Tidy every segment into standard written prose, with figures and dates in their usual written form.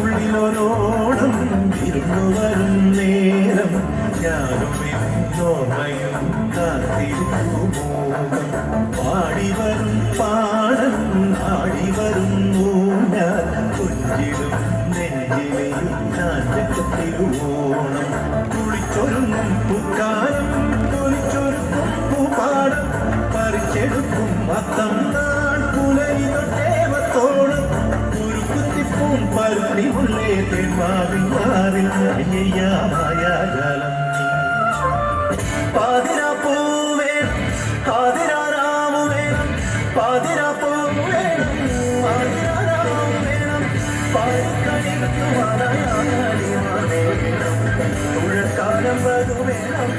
മനസ്സിനുള്ളിലൊരോണം ഇരുന്നു വരും നേരം ഞാനും എന്നോർമ്മയും കാത്തിരുന്നു മോഹം പാടി വരും പാടം ആടി വരുന്നു ഞാൻ കൊഞ്ചിടും നെഞ്ചിലെയും നാറ്റത്തിരുവോണം കുളിച്ചൊരുങ്ങും പൂക്കാലം കുളിച്ചൊരുക്കും പൂപ്പാടം പറിച്ചെടുക്കും മത്തം നാൾ പുലരി തൊട്ടേവത്തോളം പരുത്തി മുള്ളേ തെന്മാവിൽ മാറിൽ മായാജാലം പാതിരാ പൂവേണം പാതിരാ രാമു വേണം പാതിരാ പൂവേണം പാതിരാ രാമു വേണം പാടിക്കണിക്കു വേണം തുഴക്കാലം വരു വേണം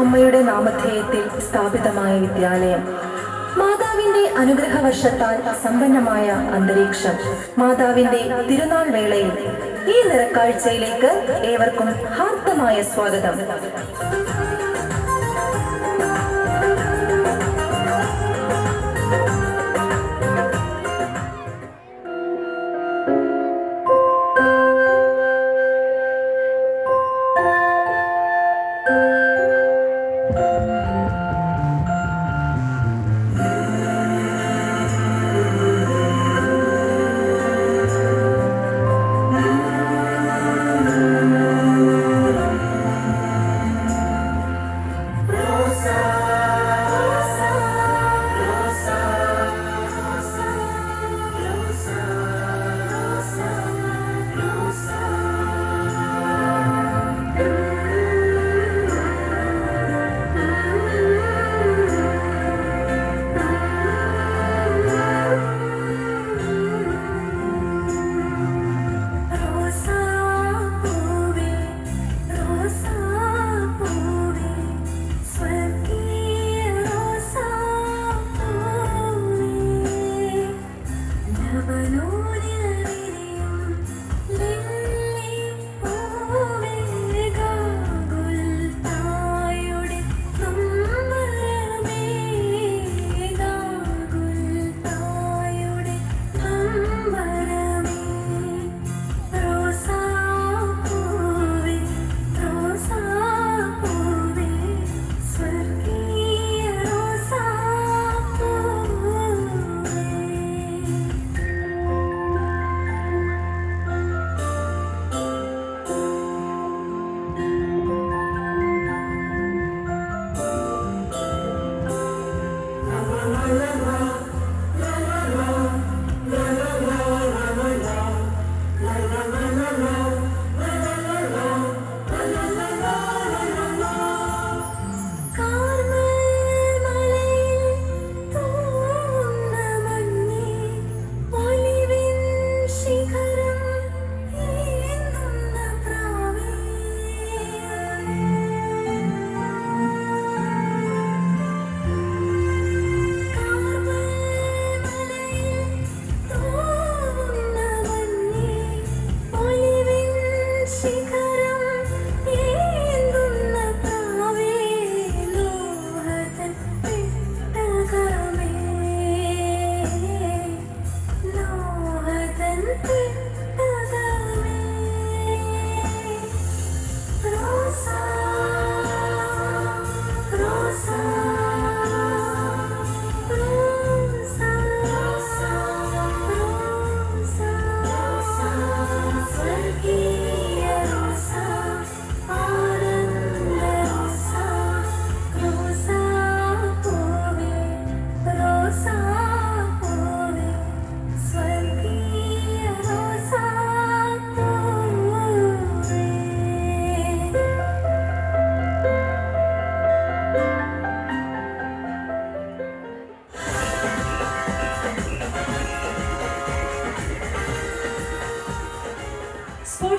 അമ്മയുടെ നാമധേയത്തിൽ സ്ഥാപിതമായ വിദ്യാലയം, മാതാവിന്റെ അനുഗ്രഹവർഷത്താൽ സമ്പന്നമായ അന്തരീക്ഷം, മാതാവിന്റെ തിരുനാൾ വേളയിൽ ഈ നിറക്കാഴ്ചയിലേക്ക് ഏവർക്കും ഹാർദമായ സ്വാഗതം.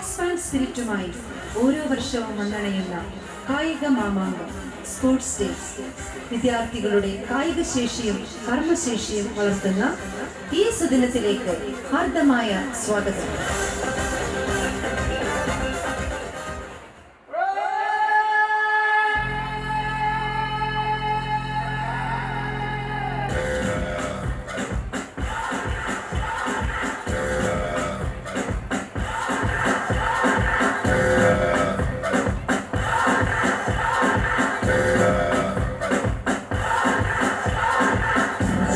സ്പോർട്സ് മാൻ സ്പിരിറ്റുമായി ഓരോ വർഷവും വന്നണയുന്ന കായിക മാമാങ്കം സ്പോർട്സ് ഡേ വിദ്യാർത്ഥികളുടെ കായിക ശേഷിയും കർമ്മശേഷിയും വളർത്തുന്ന ഈ സുദിനത്തിലേക്ക് ഹാർദമായ സ്വാഗതം.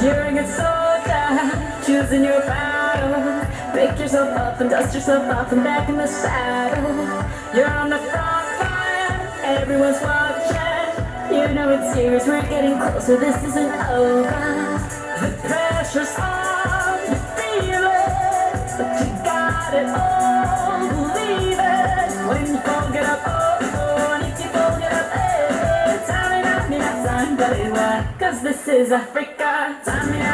You're a good soldier, choosing your battle. Pick yourself up and dust yourself off and back in the saddle. You're on the front line, everyone's watching. You know it's serious, we're getting closer, this isn't over. The pressure's on, you feel it, but you got it all, believe it. When you fall, get up, oh, and if you fall, get up, hey, Tamina, cause this is Africa. Tamina,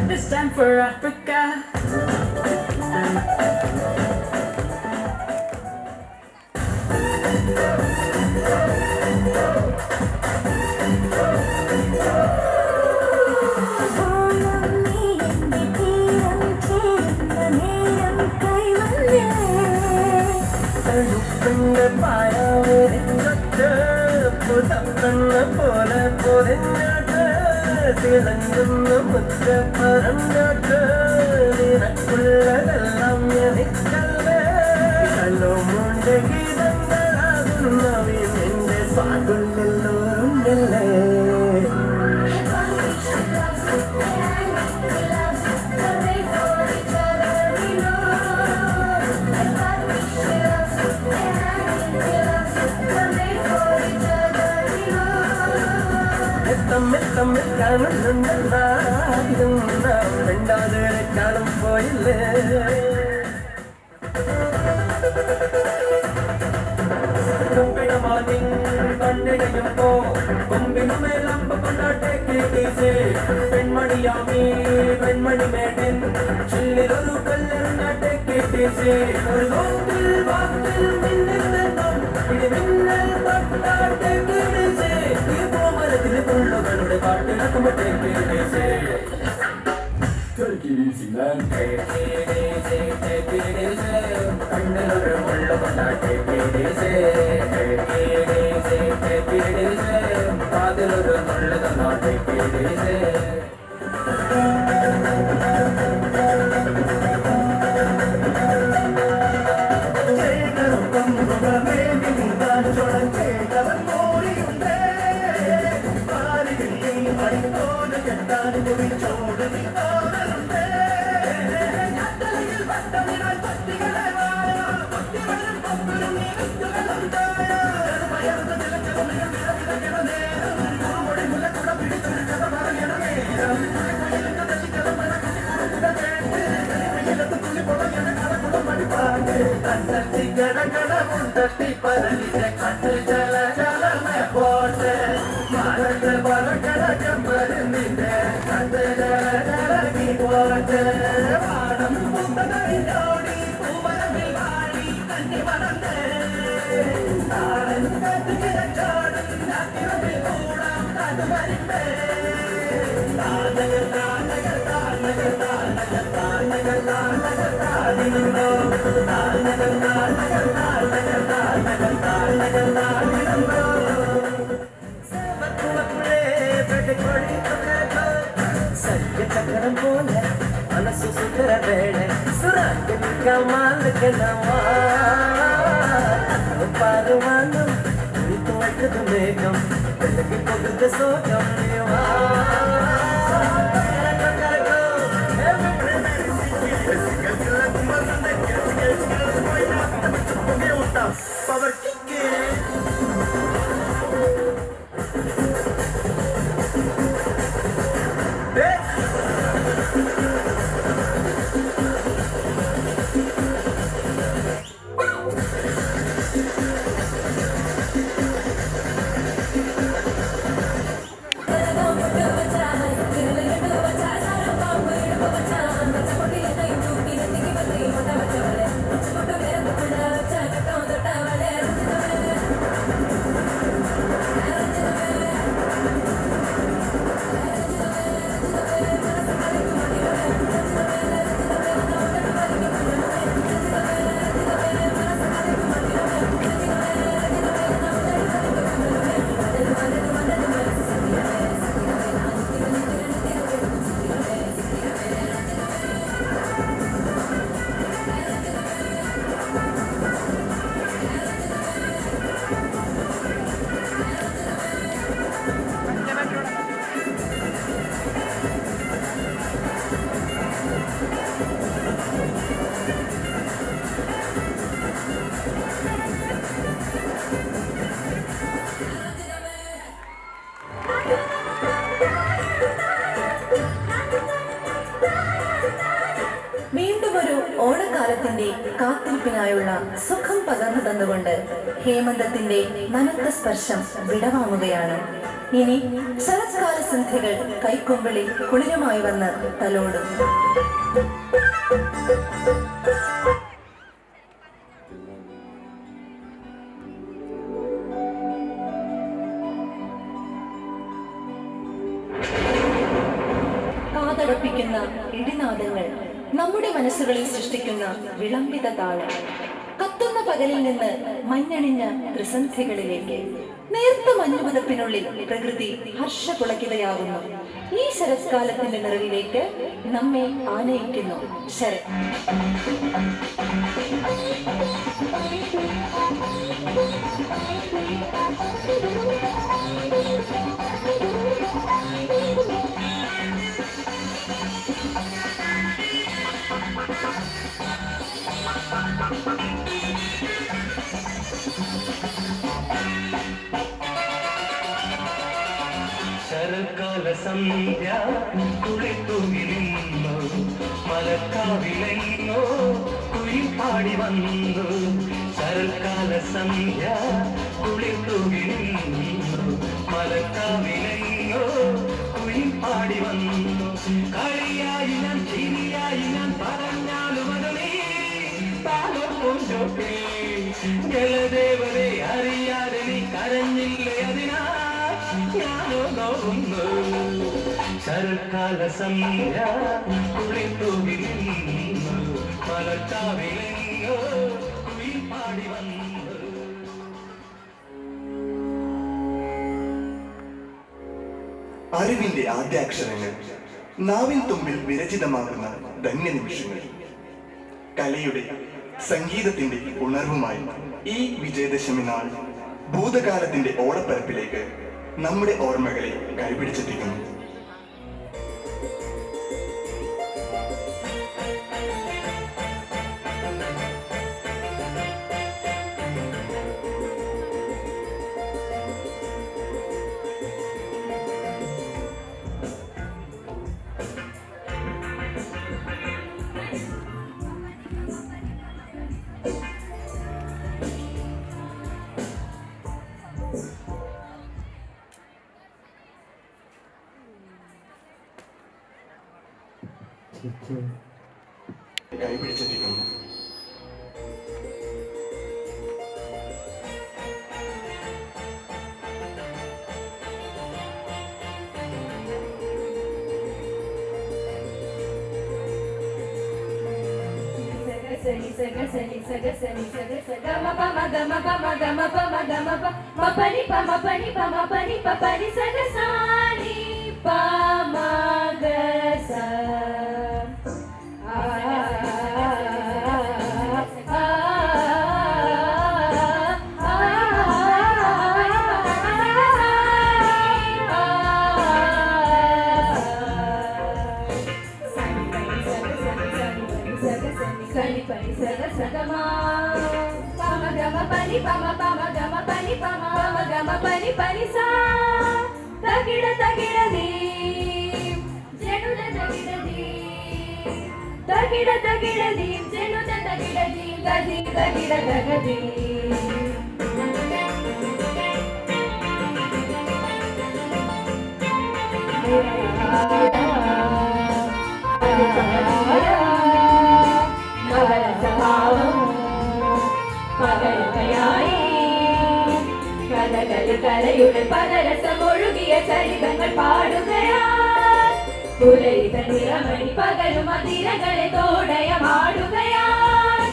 this time for Africa. തഴുപ്പന്റെ പായാവരിഞ്ഞൊട്ട് പുതപ്പെണ്ണ പോലെ പൊതിഞ്ഞോട്ട് തിളങ്ങുന്ന മുറ്റ പറഞ്ഞോട്ട് നിനക്കുള്ളതെല്ലാം എനിക്കല്ലേ കല്ലുമുണ്ട് ഗീതങ്ങളാകുന്നവയും എന്റെ സ്വാതുള്ളെല്ലോരുണ്ടല്ലേ. തമ്മിൽ കാണുന്നുണ്ടാകും രണ്ടാതെ കാണും പോയില്ലേ. കുമ്പിടമാനിൻ കണ്ണിടയുമ്പോ കൊമ്പിനുമേലമ്പ കൊണ്ടാട്ടെ കേട്ടീസേ പെൺമണിയാമീ പെൺമണി മേടൻ ചില്ലിലൊരു കല്ലെറിഞ്ഞാട്ടെ കേട്ടീസേ ഒരു നോക്കിൽ വാക്കിൽ മിന്നിൽ നിന്നും ഇടിമിന്നൽ തൊട്ടാട്ടെ കേട്ടീസേ ഈ കോമരത്തിലെ പുള്ളുകളുടെ പാട്ടിടക്കുമ്പോട്ടേ കേട്ടീസേ. കണ്ണിലൊരു മുള്ള കൊണ്ടാട്ടെ കേട്ടീസേ കാതിലൊരു നുള്ള തന്നാട്ടെ കേട്ടീസേ. ചക്രം പോലെ മനസ്സു സുഖരവേളെ പാടുവാനും തുവട്ടത് മേഘം വെള്ളക്ക് പൊതുത്ത സോകം പവർ കിക്ക് കാത്തിരിപ്പിനായുള്ള സുഖം പകർന്നു തന്നുകൊണ്ട് ഹേമന്തത്തിന്റെ നനുത്ത സ്പർശം വിടവാങ്ങുകയാണ്. ഇനി ശരത്കാല സന്ധ്യകൾ കൈക്കൊമ്പിളിൽ കുളിരുമായി വന്ന് തലോടും. കാതടപ്പിക്കുന്ന ഇടിനാദങ്ങൾ നമ്മുടെ മനസ്സുകളിൽ സൃഷ്ടിക്കുന്ന വിളംബിത താളം. കത്തുന്ന പകലിൽ നിന്ന് മഞ്ഞണിഞ്ഞ ത്രിസന്ധികളിലേക്ക് നേർത്ത മഞ്ഞുപുതപ്പിനുള്ളിൽ പ്രകൃതി ഹർഷപുളകിതയാകുന്നു. ഈ ശരത്കാലത്തിന്റെ നിറവിലേക്ക് നമ്മെ ആനയിക്കുന്നു ശരത്. ശരത്കാല സന്ധ്യ കുളിത്തുകിലിന്നു മലക്കാവിലെങ്ങോ കുയിൽ പാടി വന്നു. ശരത്കാല സന്ധ്യ കുളിത്തുകിലിന്നു മലക്കാവിലെങ്ങോ കുയിൽ പാടി വന്നു. കളിയായി ഞാൻ ചിരിയായി ഞാൻ പറഞ്ഞാലും അത് നീ താലോട്ടേ ജലദേവരെ അറിയാതെ നീ കരഞ്ഞില്ലേ അതിനാ ഞാനോ നോക്കുന്നു. ശരത്കാല സന്ധ്യ കുളിത്തുകിലിന്നു മലക്കാവിലെങ്ങോ കുയിൽ പാടി വന്നു. അറിവിന്റെ ആദ്യാക്ഷരങ്ങൾ നാവിൻ തുമ്പിൽ വിരചിതമാകുന്ന ധന്യനിമിഷങ്ങൾ. കലയുടെ സംഗീതത്തിന്റെ ഉണർവുമായി ഈ വിജയദശമി നാൾ ഭൂതകാലത്തിന്റെ ഓളപ്പരപ്പിലേക്ക് നമ്മുടെ ഓർമ്മകളെ കൈപിടിച്ചെത്തിക്കുന്നു. കൈപിടിച്ചെത്തിക്കുന്നു. കലയുടെ പലരസമൊഴുകിയ ചരിതങ്ങൾ പാടുകയാൽ പുലരിത നിറമണി പകലും അതിരകളെ തോടയമാടുകയാൽ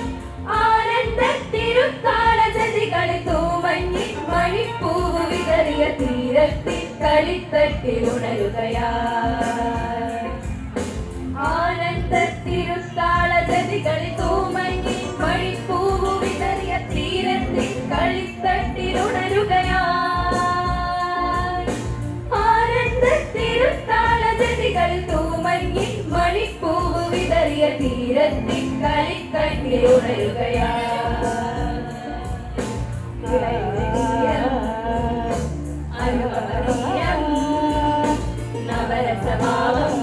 ആനന്ദത്തിരുത്താള ജതികളെ തൂമഞ്ഞി മണിപ്പൂവ് വിതറിയ തീരത്തിൽ കളിത്തട്ടിലുണരുകയാൽ ആനന്ദത്തിരുത്താള ജതികളെ തൂമഞ്ഞി മണിപ്പൂവ് വിതറിയ തീരത്തിൽ കളിത്തട്ടിലുണരുകയാൽ ആനന്ദത്തിരുത്താള ജതികൾ തൂമഞ്ഞി മണിപ്പൂവ് വിതറിയ തീരത്തിൽ കളിത്തട്ടിലുണരുകയാൽ നവരസഭാവം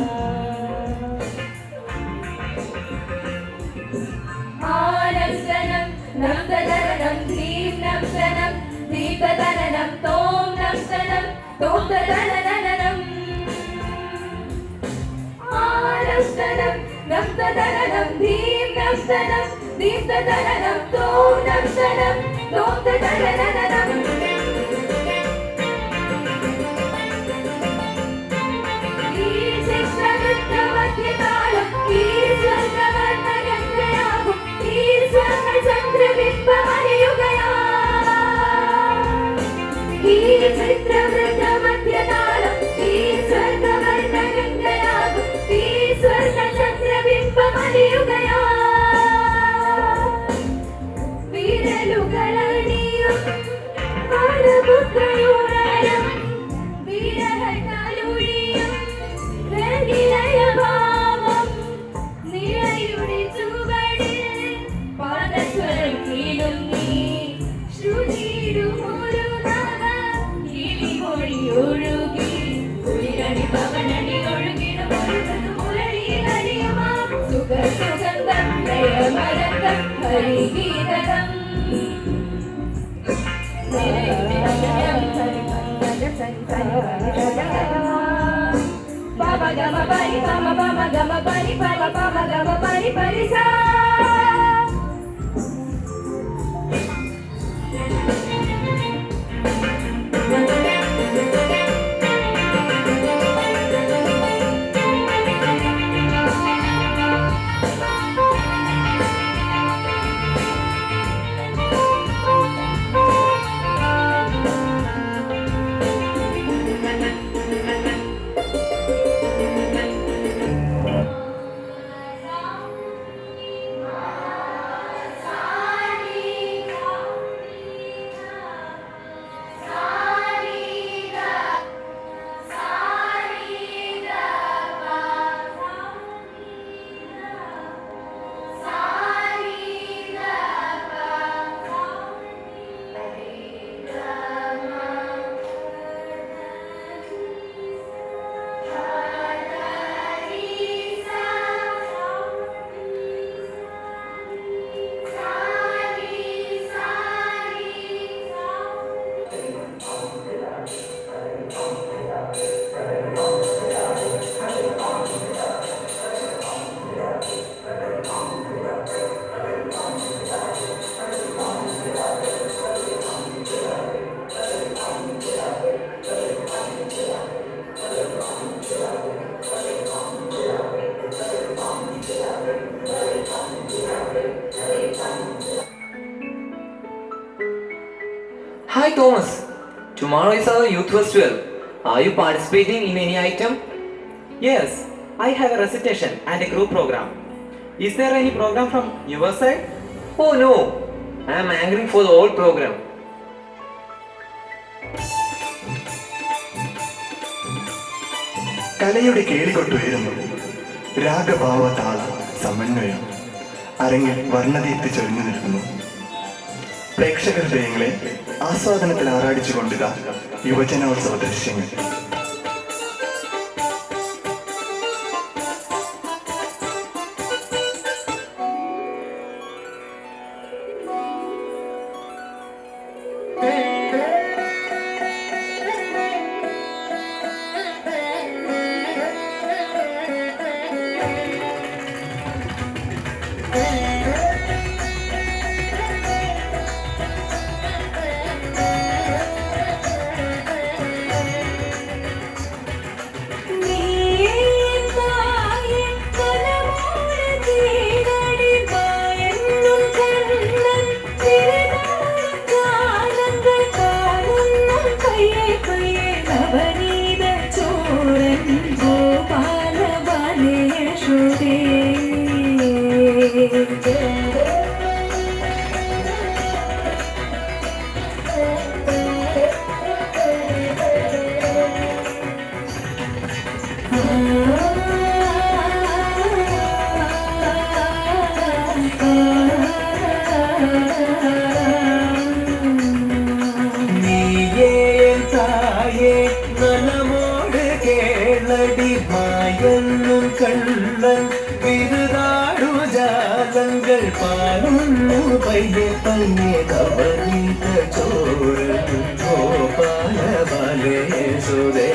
ആനന്ദ ദോംതദനനനം ആനസ്തനം നംതദനനം ധീം നംതനം ദീപ്തദനനം തോം നംതനം ദോംതദനനനം ഈ ചിത്രവൃത്തമധ്യതാളം ഈ സ്വർഗവർണ്ണഗംഗയാകും ഈ സ്വർണ്ണചന്ദ്രബിംബമണിയുകയാ ഈ ചിത്രവൃത്തമധ്യതാളം ഈ സ്വർഗവർണ്ണഗംഗയാകും ഈ സ്വർണ്ണചന്ദ്രബിംബമണിയുകയാ വിരലുകളണിയും പാദപുത്രയുണരും വിരഹത്താലൊഴിയും രംഗിലയഭാവം നിഴയുടെ ചുവടിൽ പാദസ്വരം കീഴുങ്ങി ശ്രുതിയിടുമൊരു നവ കിളിമൊഴിയൊഴുകി ഉയരണി പവനണി ഒഴുകിടും ഒരു മുരളിയിലണിയുമാ സുഖസുഗന്ധം ലയമരന്തം ഹരിഗീതകം Pama gama pari pama pama gama pari pama pama gama pari pari sa. Hi Thomas, tomorrow is our youth festival. Are you participating in any item? Yes, I have a recitation and a group program. Is there any program from your side? Oh no, I am angry for the whole program. കലയുടെ കേളികൊട്ടുയരുന്നു രാഗഭാവ താള സമന്വയം അരങ്ങിൽ വർണ്ണദീപ്തി ചൊരിഞ്ഞു നിൽക്കുന്നു. പ്രേക്ഷക ഹൃദയങ്ങളെ ആസ്വാദനത്തിൽ ആറാടിച്ചുകൊണ്ടിതാ യുവജനോത്സവ ദൃശ്യങ്ങൾ. മായെന്നും കണ്ണൻ വിരുതാടു ജാലങ്ങൾ പാടുന്നു പയ്യെ പയ്യെ കവനീത ചോരൻ Gopala ബാലേശുദേ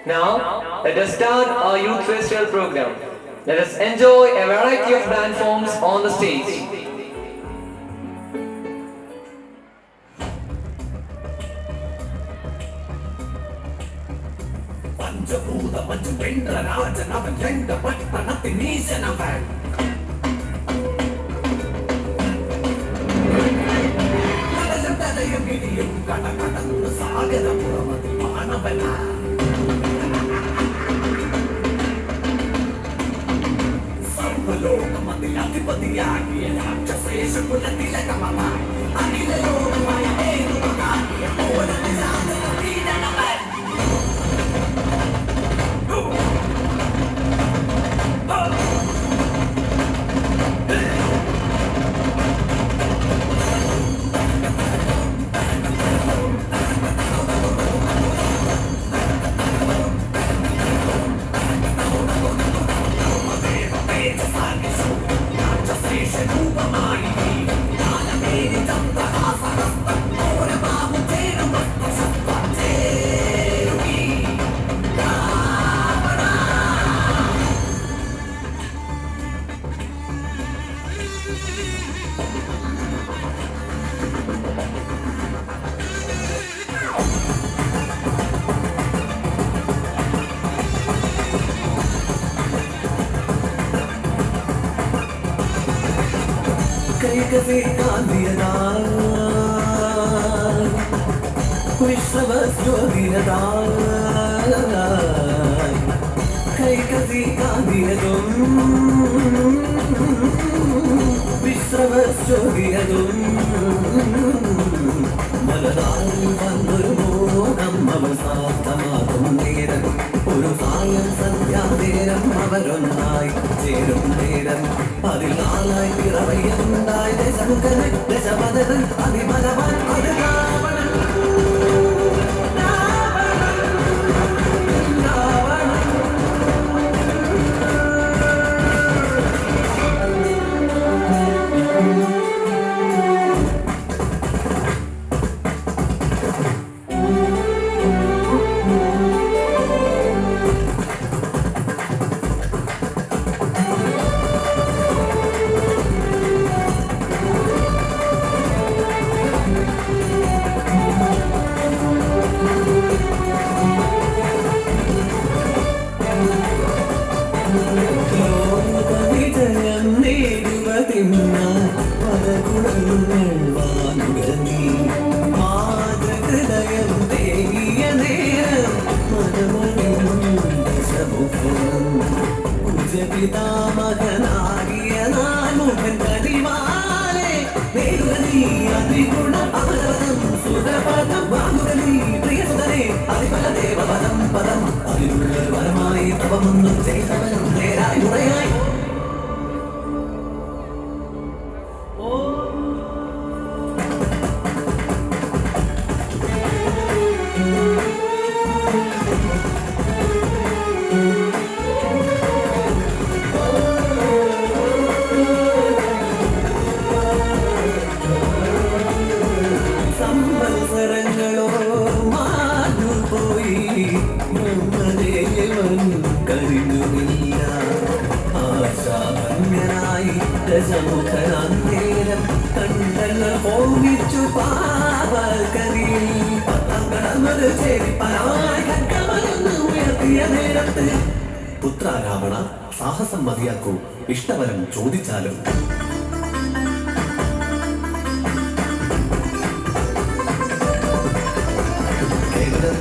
Now, let us start our youth festival program. Let us enjoy a variety of dance forms on the stage. പിതാമകനാകിയ നാമുഖൻ കനിവാലെ നീ അതിഗുണ അമരവദം സുരപദം വാങ്ങുക നീ പ്രിയസുതനെ അതിഫല ദേവപദം പദം അതിനുള്ളൊരു വരമായി തപമൊന്നും ചെയ്തവനും നേരായി മുറയായി സംവത്സരങ്ങളോ മാഞ്ഞുപോയി ബ്രഹ്മദേവൻ കഴിഞ്ഞുമില്ല ആശാഭംഗനായി ദശമുഖനേരം കണ്ടങ്ങൾ ഹോമിച്ചു പാവകരി പത്താം കടന്നത് ചേരിപ്പനായി കക്കമലന്ന് ഉയർത്തിയ നേരത്ത് പുത്ര രാവണ സാഹസം മതിയാക്കൂ ഇഷ്ടവരം ചോദിച്ചാലും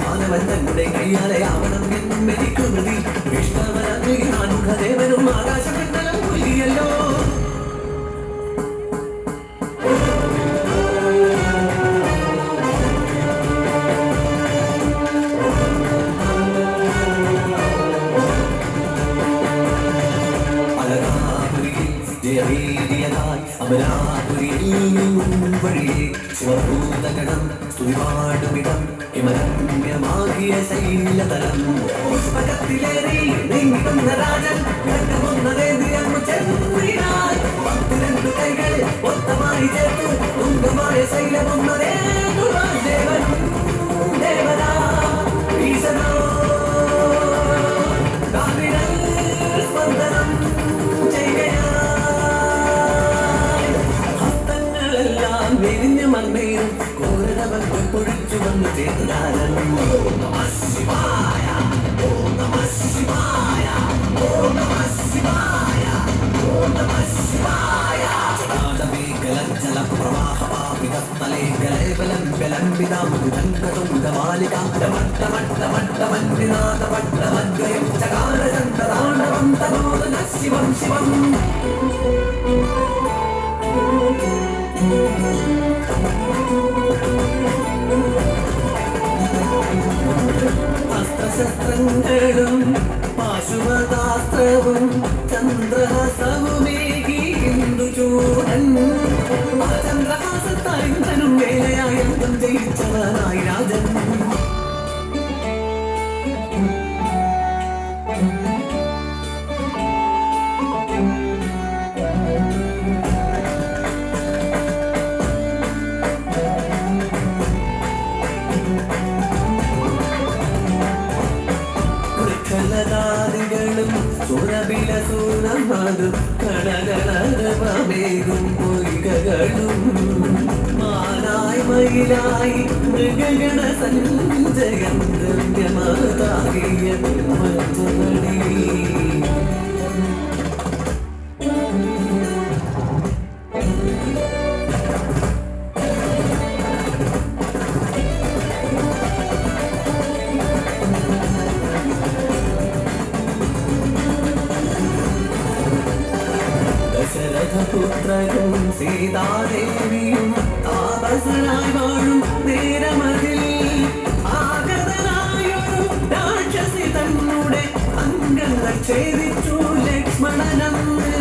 മാനവൻ തങ്ങളുടെ കയ്യാലെ ആവണം എന്നും എനിക്കുമതി വിഷ്ണവനും ആകാശമണ്ഡലം പുലിയല്ലോ ശിവഭൂതഗണം സ്തുതിപാടുമിടം ഹിമരമ്യമാകിയ ശൈലതലം പുഷ്പകത്തിലേറി നീങ്ങുന്ന രാജൻ ഘട്ടമൊന്നതേന്ദ്രിയമ്മ ചെറിയാൽ 12 കൈകൾ മൊത്തമായി ചേർത്തു തുങ്കമായ ശൈലമൊന്നതേ ദേവൻ ദേവനാ ഈശനോ സ്പന്ദനം മെലിഞ്ഞ മർമ്മയും കോരടവൻ പൊഴിച്ചു വന്നു ചേർന്നാലും ശിവായ ഓ നമ ശിവായ ഓ നമ ശിവായ ഓ നമ ശിവായ ജല പ്രവാഹ പാപിതസ്ഥലേ ഗലേബലം ബലംബിതാം ഭുജംഗതുംഗമാലികാം ടമട്ടമട്ടമട്ടമന്വിനാഥപട്ടമദ്വയം ചകാരചന്ദ്രതാണ്ഡവം തനോദന ശിവം ശിവം അസ്ത്രശസ്ത്രങ്ങളും പാശുപതാസ്ത്രവും ചന്ദ്രഹസവുമേകി ഹിന്ദുചൂടൻ ആ ചന്ദ്രഹാസത്തായി ഇന്ദ്രനും വേലയായ ജയിച്ചവനായി രാജൻ സുരബിലസൂനമാതും കടകളമേകും പൊയ്കകളും മാനായി മയിലായി മൃഗഗണ സഞ്ചയം ദ്രവ്യമാതാകിയ മഞ്ചമണി പുത്രനും സീതാദേവിയും താപസനായി വാഴും നേരമതിൽ ആഗതനായൊരു രാക്ഷസി തന്നുടെ അംഗങ്ങൾ ഛേദിച്ചു ലക്ഷ്മണനന്ന്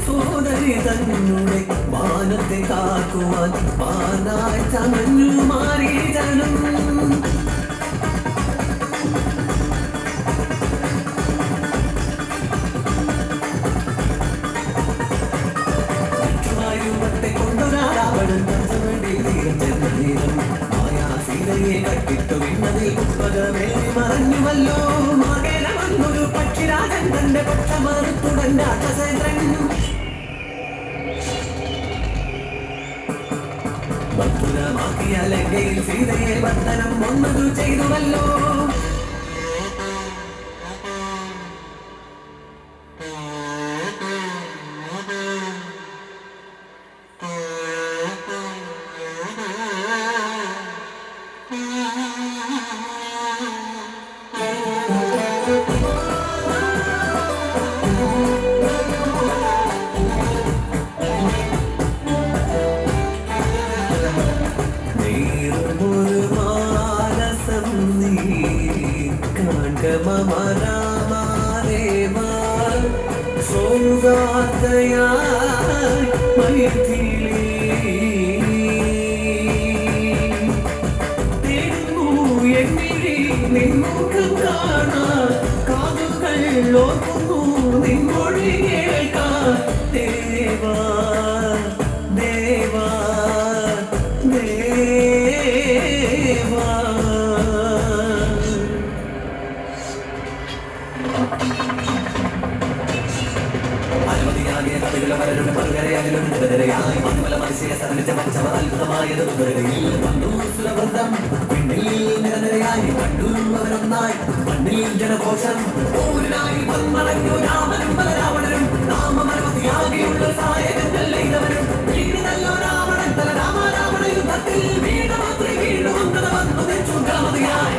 സോദരി തന്നുടെ മാനത്തെ കാക്കുവാൻ മാനായി ചമഞ്ഞു മാരീജനും കട്ടിട്ടു വിണ്ണതിൽ പുഷ്പകമേറി മറഞ്ഞുവല്ലോ മകനമന്നൊരു പക്ഷിരാജൻ തന്റെ പക്ഷമറുത്തുടൻ രാക്ഷസേന്ദ്രൻ ഭക്തുരമാക്കിയ ലങ്കയിൽ സീതയെ ബന്ധനം ഒന്നതു ചെയ്തുവല്ലോ സൗഗാതയായി മൈഥിലി തേടുന്നു എന്നിഴി നിൻമുഖം കാണാൻ കാതുകൾ ഓർക്കുന്നു നിൻമൊഴി കേൾക്കാൻ ദേവാ ദേവാ ദേവാ ജനഘോഷം രാമനും ബലരാവണനും നാമമരവധിയാകെയുള്ള സായകങ്ങൾ ഇതവരും രാവണൻ തല രാമരാവണ യുദ്ധത്തിൽ വീണമാത്ര വീണ്ടുവന്നത് വന്നു ചുണ്ടാമതിയായി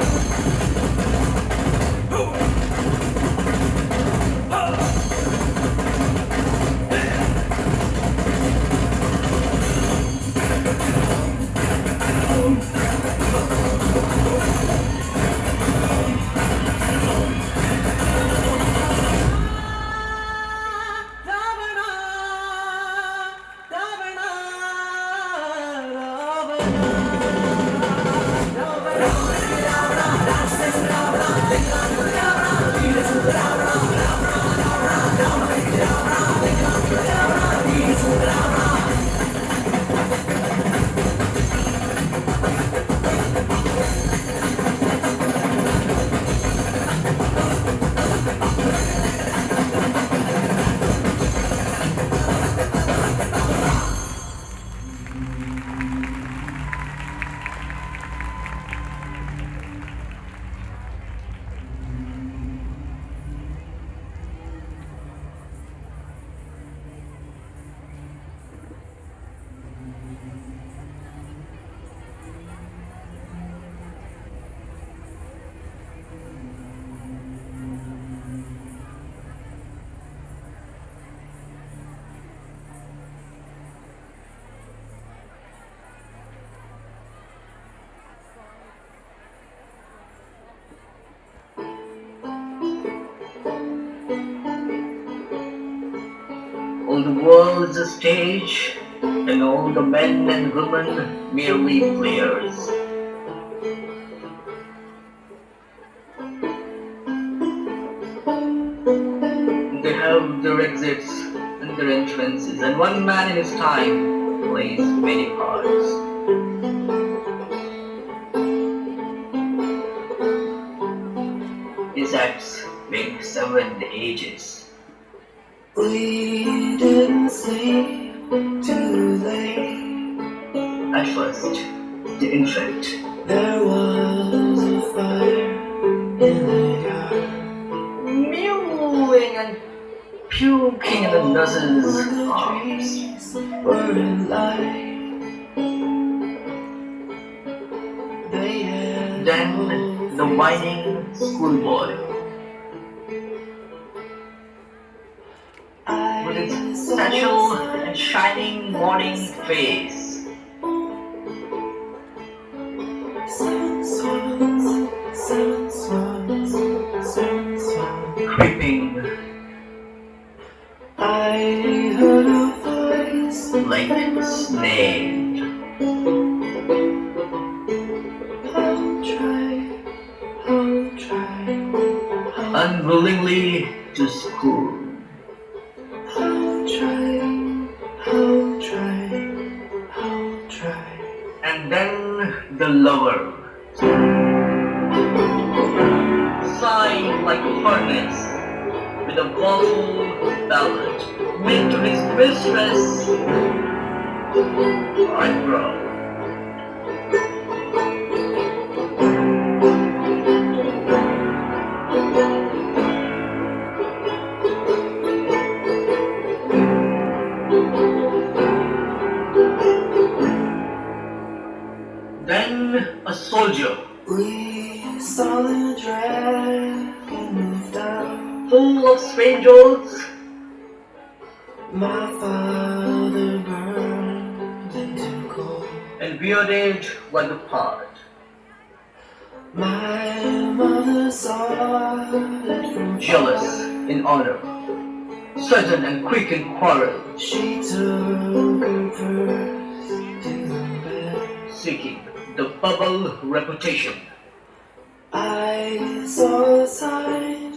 All the world is a stage, and all the men and women merely players. They have their exits and their entrances, and one man in his time plays many parts. His acts make seven ages. We didn't sleep too late. At first, the infant. There was a fire in the yard. Mewing and puking in the nurse's arms. Were in light. They had Then the whining schoolboy. With its satchel and shining morning face. seven swans, seven swans, seven swans. Creeping I heard a voice like snake. I'll try, unwillingly to school. I'll try. And then the lover, sighing like a furnace, with a bottle ballad made to his mistress, eyebrow. Then a soldier, We saw the dragon move down. full of strangers, My father burned into coal. and bearded by the part. My jealous in honor, sudden and quick in quarrel, seeking the bubble reputation. I saw a sign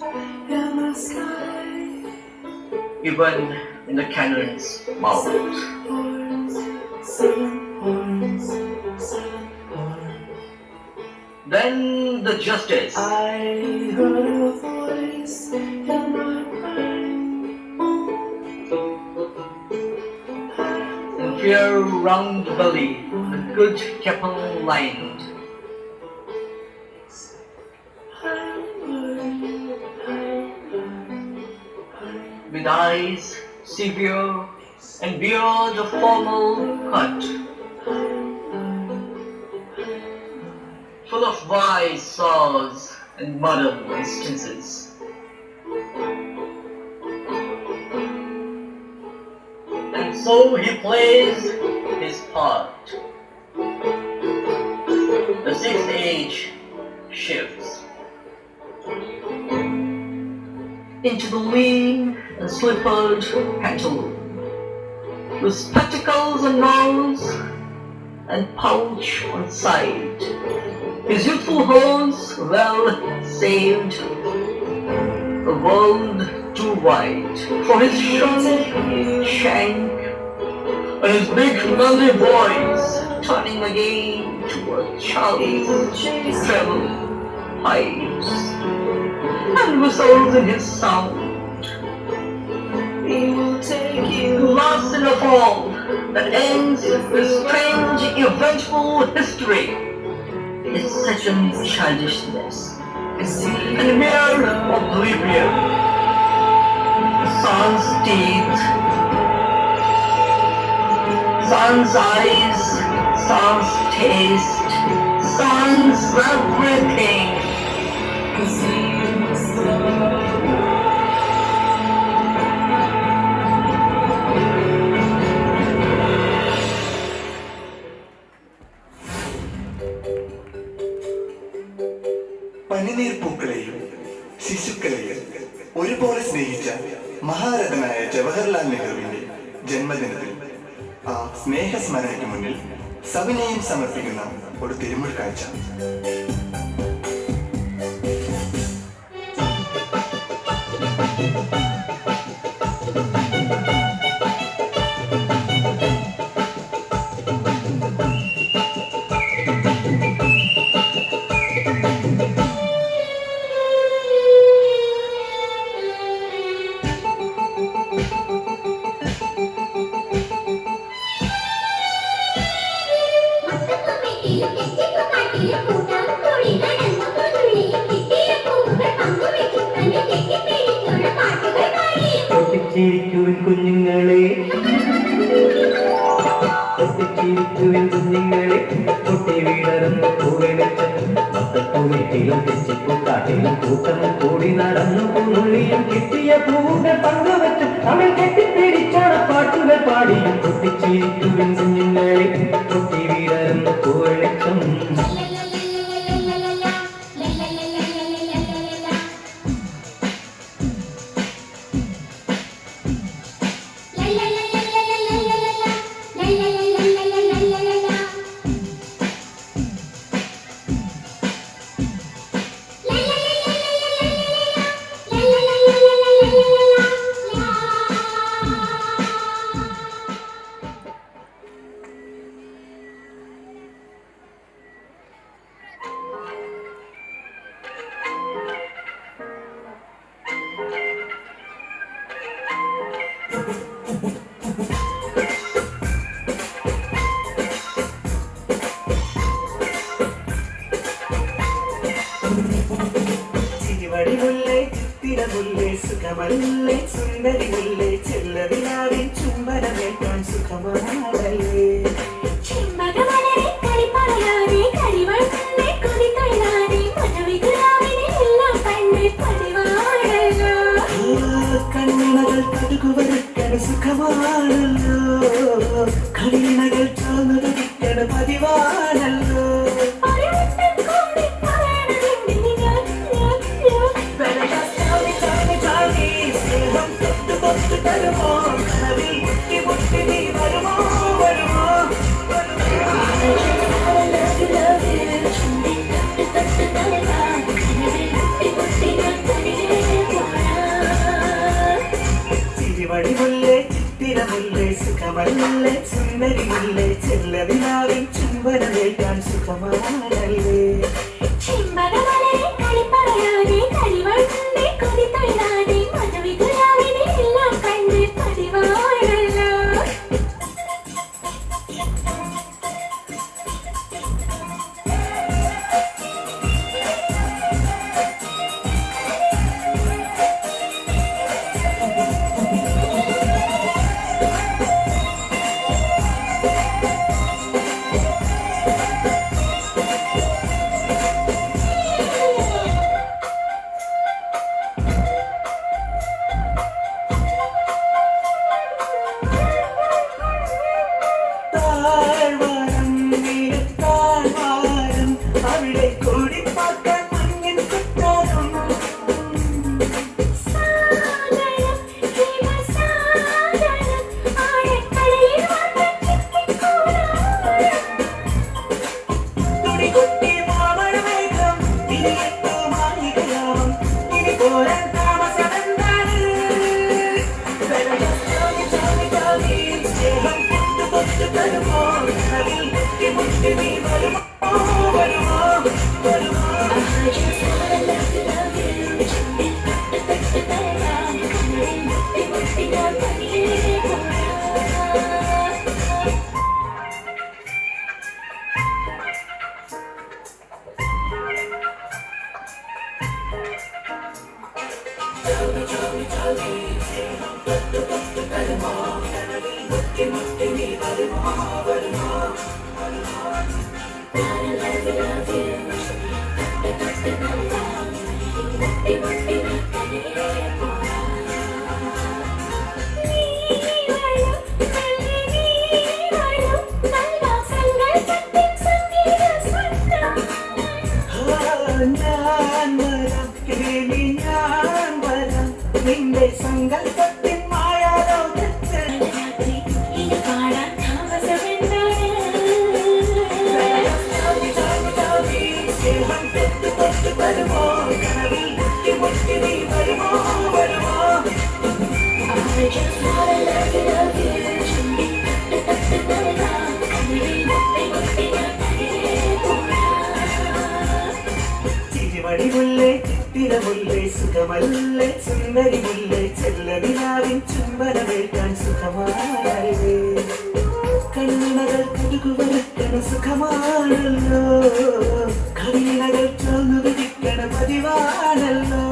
in the sky. Even in the cannon's mouth. Then the justice. I heard a voice in my mind. In fair round belly, the good chapel lined. With eyes severe and beard of formal cut, full of wise saws and modern instances. And so he plays his part. The sixth age shifts into the lean and slippered pantaloon, with spectacles on nose and pouch on side. His youthful horns well saved, the world too wide for his shank, and his big manly voice turning again toward Charlie's treble pipes, and whistles in his sound. He will take you lost in a fall that ends with strange, eventful history. It's such a childishness and mere oblivion. Sans teeth, sans eyes, sans taste, sans everything. പനിനീർ പൂക്കളെയും ശിശുക്കളെയും ഒരുപോലെ സ്നേഹിച്ച മഹാരഥനായ ജവഹർലാൽ നെഹ്റുവിന്റെ ജന്മദിനത്തിൽ ആ സ്നേഹസ്മരണയ്ക്ക് മുന്നിൽ സവിനയം സമർപ്പിക്കുന്ന ഒരു തിരുമുൽ കാഴ്ച. പൊട്ടിച്ചിരിക്കുവിൻ കുഞ്ഞുങ്ങളെ, പൊട്ടിച്ചിരിക്കുവിൻ കുഞ്ഞുങ്ങളെ, പൊട്ടി വീടരുന്ന പൂവെളിച്ചം മൊത്തപ്പൂവെട്ടിലും തെച്ചിപ്പൂക്കാട്ടിലും കൂട്ടം കൂടി നടന്നു പൂനുള്ളിയും കിട്ടിയ പൂവുകൾ പങ്കുവച്ചും അവൻ കെട്ടിപ്പിടിച്ചാണ് പാട്ടുകൾ പാടിയും. പൊട്ടിച്ചിരിക്കുവിൻ കുഞ്ഞുങ്ങളെ, പൊട്ടി വീടരുന്ന പൂവെളിച്ചം. സുഖമല്ലേ സുന്ദരിയല്ലേ ചെല്ലതിനാവിൻ ചുംബനമേൽക്കാൻ സുഖമാണല്ലേ. കണ്ണിണകൾ കടുകുവരക്കണ സുഖമാണല്ലോ, കണ്ണിണകൾ ചോർന്നതുടിക്കണ പതിവാണല്ലോ. സുഖമല്ലേ സുന്ദരിയല്ലേ ചെല്ലവിനാവിൻ ചുംബനമേറ്റാൻ സുഖമാണല്ലേ ചിരിമണിമുല്ലേ ചിത്തിരമുല്ലേ സുഖമല്ലേ സുന്ദരിമുല്ലേ ചെല്ലവിനാവിൻ ചുംബനമേറ്റാൻ സുഖമാണല്ലേ കണ്ണുകൾ കുടുകുവരക്കണ സുഖമാണല്ലോ കവിനകൾ ചോന്നു വിധിക്കണ പതിവാണല്ലോ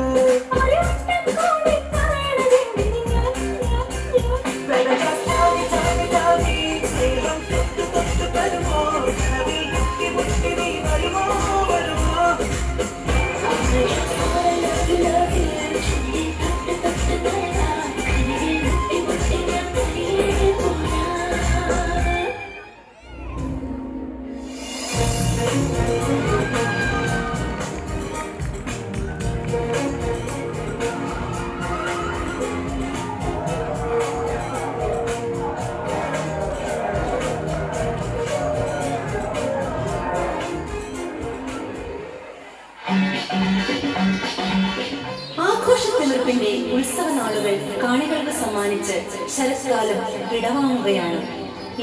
ആഘോഷത്തിമിർപ്പിന്റെ ഉത്സവ നാളുകൾ കാണികൾക്ക് സമ്മാനിച്ച് ശരത്കാലം വിടവാങ്ങുകയാണ്.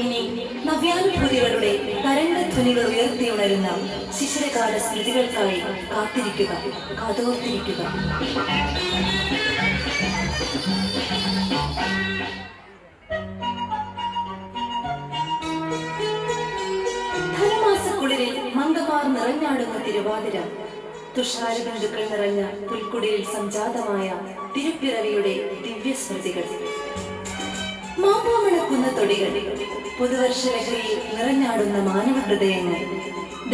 ഇനി നവ്യാനുഭൂതികളുടെ തരംഗധ്വനികൾ ഉയർത്തിയുണരുന്ന ശിശിരകാല സ്മൃതികൾക്കായി കാത്തിരിക്കുക, കാതോർത്തിരിക്കുക. ധനുമാസക്കുളിരിൽ മംഗമാർ നിറഞ്ഞാടുന്ന തിരുവാതിര, തുഷാരബന്ധുക്കൾ നിറഞ്ഞ പുൽക്കുടിയിൽ സംജാതമായ തിരുപ്പിറവിയുടെ ദിവ്യസ്മൃതികൾ, മാപ്പാമണക്കുന്ന തൊടികൾ, പുതുവർഷ ലഹരിയിൽ നിറഞ്ഞാടുന്ന മാനവ ഹൃദയങ്ങൾ,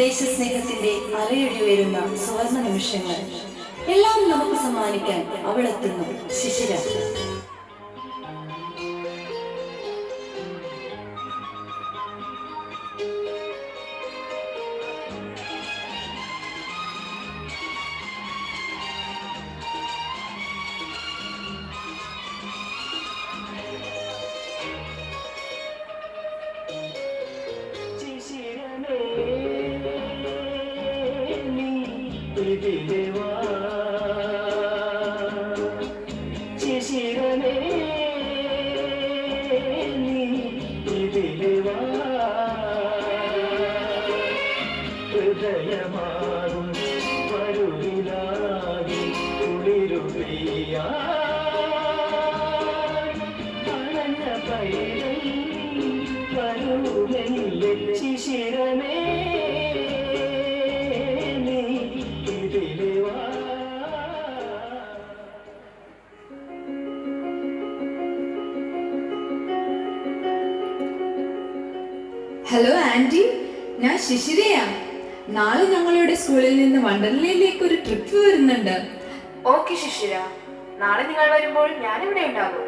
ദേശസ്നേഹത്തിന്റെ അലയടിയുയരുന്ന സുവർണ നിമിഷങ്ങൾ എല്ലാം നമുക്ക് സമ്മാനിക്കാൻ അവളെത്തുന്നു ശിശിര. ഹലോ ആൻറ്റി, ഞാൻ ശിശിരയാ. നാളെ ഞങ്ങളുടെ സ്കൂളിൽ നിന്ന് വണ്ടർലയിലേക്ക് ഒരു ട്രിപ്പ് വരുന്നുണ്ട്. ഓക്കെ ശിശിര, നാളെ നിങ്ങൾ വരുമ്പോൾ ഞാനിവിടെ ഉണ്ടാകും.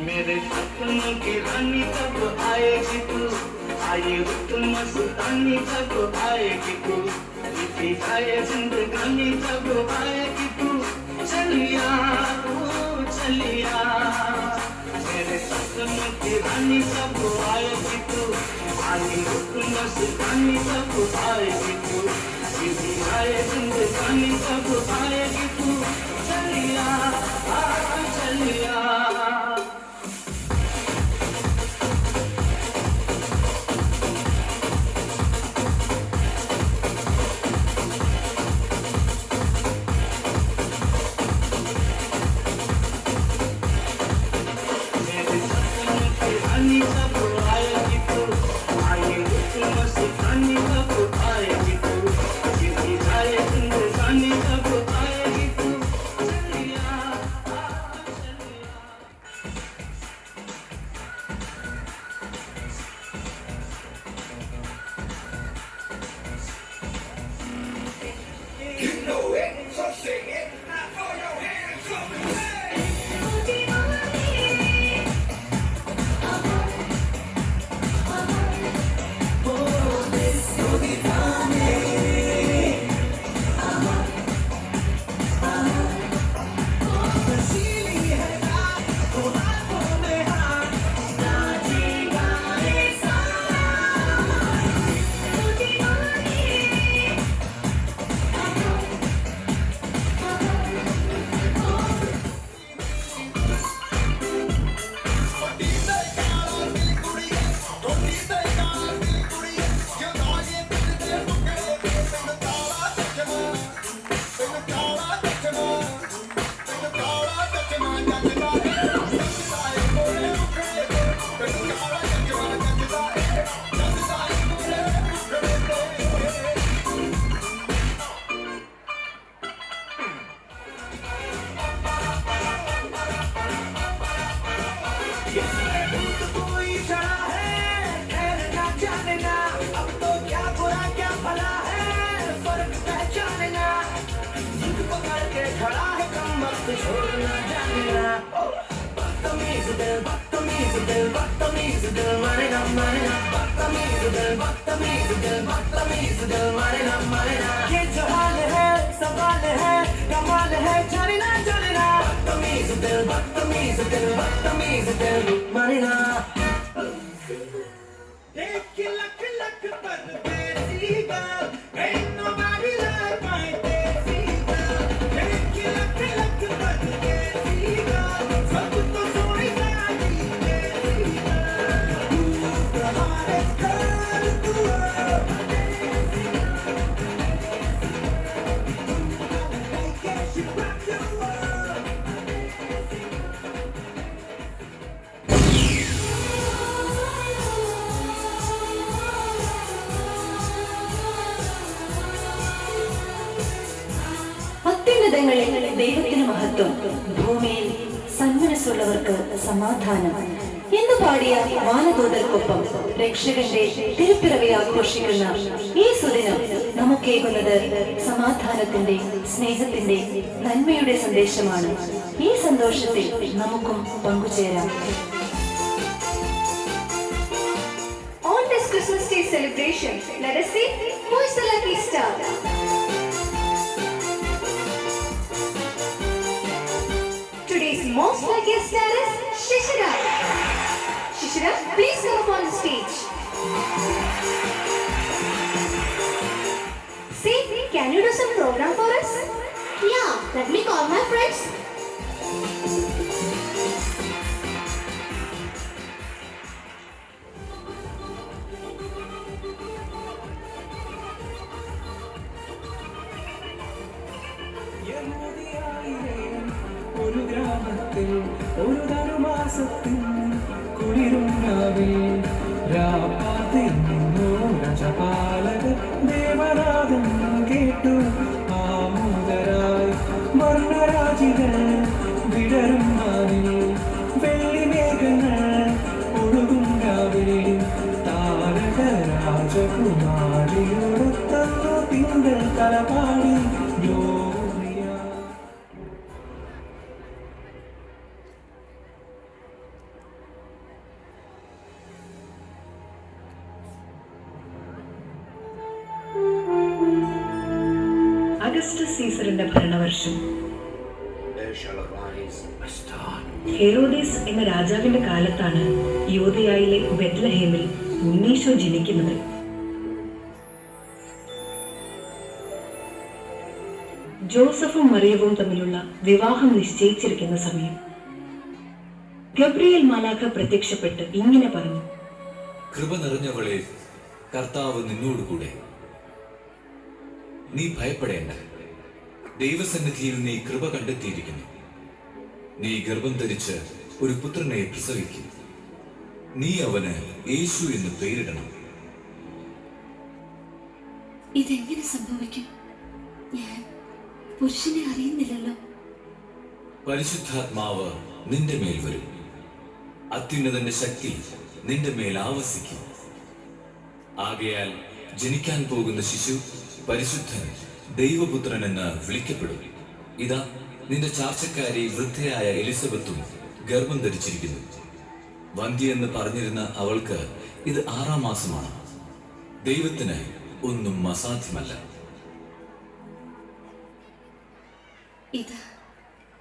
मेरे सपनों की रानी कब आएगी तू, आए तुम मस्तानी कब आएगी तू, इतनी आए जिंदगानी कब आएगी तू, चलिया ओ चलिया। मेरे सपनों की रानी कब आएगी तू, आए तुम मस्तानी कब आएगी तू, इतनी आए जिंदगानी कब आएगी तू, चलिया चलिया। അത്യുന്നതങ്ങളിൽ ദൈവത്തിന് മഹത്വം, ഭൂമിയിൽ സന്മനസ്സുള്ളവർക്ക് സമാധാനം എന്ന് പാടിയ വാനദൂതർക്കൊപ്പം രക്ഷകന്റെ തിരുപ്പിറവി ആഘോഷിക്കുന്ന ഈ സുദിനം നമുക്കേകുന്നത് സമാധാനത്തിന്റെ, സ്നേഹത്തിന്റെ, നന്മയുടെ സന്ദേശമാണ്. ഈ സന്തോഷത്തിൽ നമുക്കും പങ്കുചേരാം. On this Christmas Day celebration, let us see who is the lucky star. Today's most lucky star is Shishira. Shishira, please come up on the stage. See, can you do some program for us? Yeah, let me call my friends. ഒരു ഗ്രാമത്തിൽ ഒരു ധനുമാസത്തിൽ കുളിരുണ്ടാവിൽ രാപ്പാതിന്നു രജപാലക ദേവനാദം കേട്ടു ആമുദരായി വർണ്ണരാജികൾ വിടരും നാവിൽ വെള്ളിമേഘങ്ങൾ ഒഴുകുണ്ടാവിൽ താരക രാജകുമാരിയോടൊത്തന്നു തിങ്കൾ കലപാടി Augustus സീസറിന്റെ ഭരണവർഷം. ഹെറോദേസ് എന്ന രാജാവിന്റെ കാലത്താണ് യൂദയായിലെ ബെത്ലഹേമിൽ ഉണ്ണീശോ ജനിക്കുന്നത്. ജോസഫും മറിയവും തമ്മിലുള്ള വിവാഹം നിശ്ചയിച്ചിരിക്കുന്ന സമയം ഗബ്രിയേൽ മാലാഖ പ്രത്യക്ഷപ്പെട്ട് ഇങ്ങനെ പറഞ്ഞു: കൃപ നിറഞ്ഞവളെ, കർത്താവ് നിന്നോടുകൂടെ, നീ ഭയപ്പെടേണ്ട. ദൈവസന്നിധിയിൽ നീ കൃപ കണ്ടെത്തിയിരിക്കുന്നു. നീ ഗർഭം ധരിച്ച് ഒരു പുത്രനെ പ്രസവിക്കും. നീ അവന് യേശു എന്ന് പേരിടണം. ഇതെങ്ങനെ സംഭവിക്കും? ഞാൻ പുരുഷനെ അറിയുന്നില്ലല്ലോ. പരിശുദ്ധാത്മാവ് നിന്റെ മേൽ വരും. അത്യുന്നതന്റെ ശക്തി നിന്റെ മേൽ ആവസിക്കും. ആകയാൽ ജനിക്കാൻ പോകുന്ന ശിശു പരിശുദ്ധൻ, ദൈവപുത്രൻ എന്ന് വിളിക്കപ്പെടും. ഇതാ, നിന്റെ ചാർച്ചക്കാരി വൃദ്ധയായ എലിസബത്തും ഗർഭം ധരിച്ചിരിക്കുന്നു. വന്ധ്യ എന്ന് പറഞ്ഞിരുന്ന അവൾക്ക് ഇത് 6-ാം മാസമാണ്. ദൈവത്തിന് ഒന്നും അസാധ്യമല്ല. ഇതാ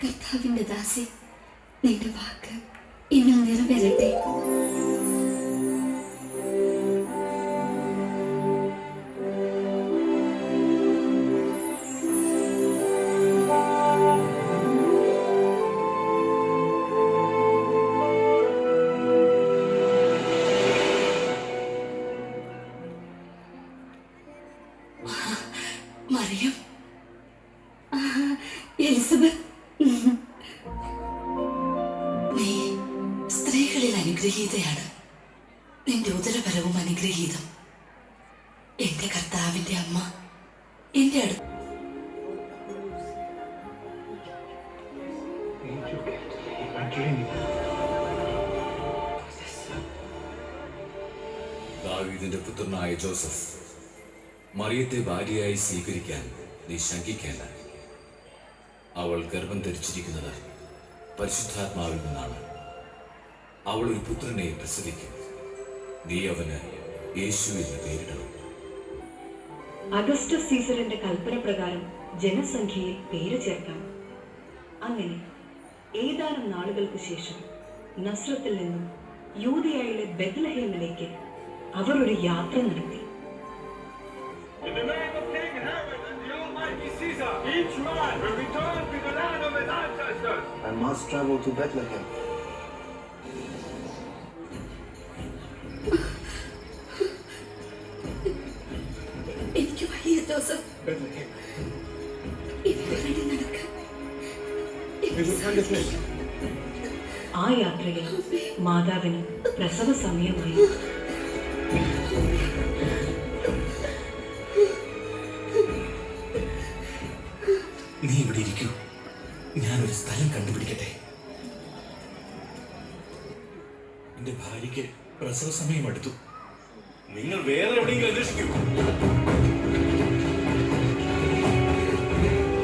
കർത്താവിന്റെ ദാസി, നിന്റെ വാക്ക് ഇന്നും നിറവേറട്ടെ. മറിയം, എലിസബത്ത്, നീ സ്ത്രീകളിൽ അനുഗ്രഹീതയാണ്. നിന്റെ ഉദരഫലവും അനുഗ്രഹീതം. എന്റെ കർത്താവിന്റെ അമ്മ എന്റെ അടുത്ത്. ദാവീദിന്റെ പുത്രനായ ജോസഫ്, മറിയത്തെ ഭാര്യയായി സ്വീകരിക്കാൻ നീ ശങ്കിക്കേണ്ട. അവൾ ഗർഭം ധരിച്ചിരിക്കുന്നത് പരിശുദ്ധാത്മാവിൽ നിന്നാണ്. അവൾ ഒരു പുത്രനെ പ്രസവിക്കും. നീ അവന് യേശു എന്ന് പേരിടണം. അഗസ്റ്റസ് സീസറിന്റെ കൽപ്പന പ്രകാരം ജനസംഖ്യയിൽ പേര് ചേർക്കാം. അങ്ങനെ ഏതാനും നാളുകൾക്ക് ശേഷം നസ്രത്തിൽ നിന്നും യൂദയായിലെ ബെത്ലഹേമിലേക്ക് അവർ ഒരു യാത്ര നടത്തി. In the name of King Herod and the Almighty Caesar, each man will return to the land of his ancestors. I must travel to Bethlehem. എനിക്ക് വയ്യ ജോസഫ്. Bethlehem. ഇവിടെ വഴി നടക്കാൻ We will find a place. ആ യാത്രയിൽ മാതാവിന് പ്രസവ സമയമായി. നീ ഇവിടെ ഇരിക്കൂ, ഞാനൊരു സ്ഥലം കണ്ടുപിടിക്കട്ടെ. എന്റെ ഭാര്യയ്ക്ക് പ്രസവ സമയം അടുത്തു. നിങ്ങൾ വേറെ എവിടെയെങ്കിലും അന്വേഷിക്കൂ.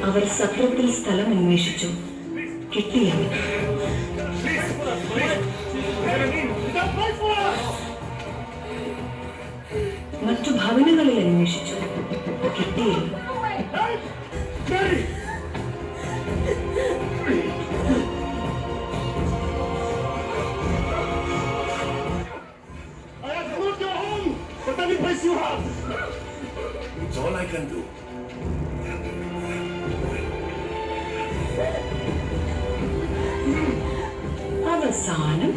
അവർ സത്രത്തിൽ സ്ഥലം അന്വേഷിച്ചു, കിട്ടിയില്ല. മറ്റു ഭവനങ്ങളിൽ അന്വേഷിച്ചു, കിട്ടിയില്ല. It's all I can do. അവസാനം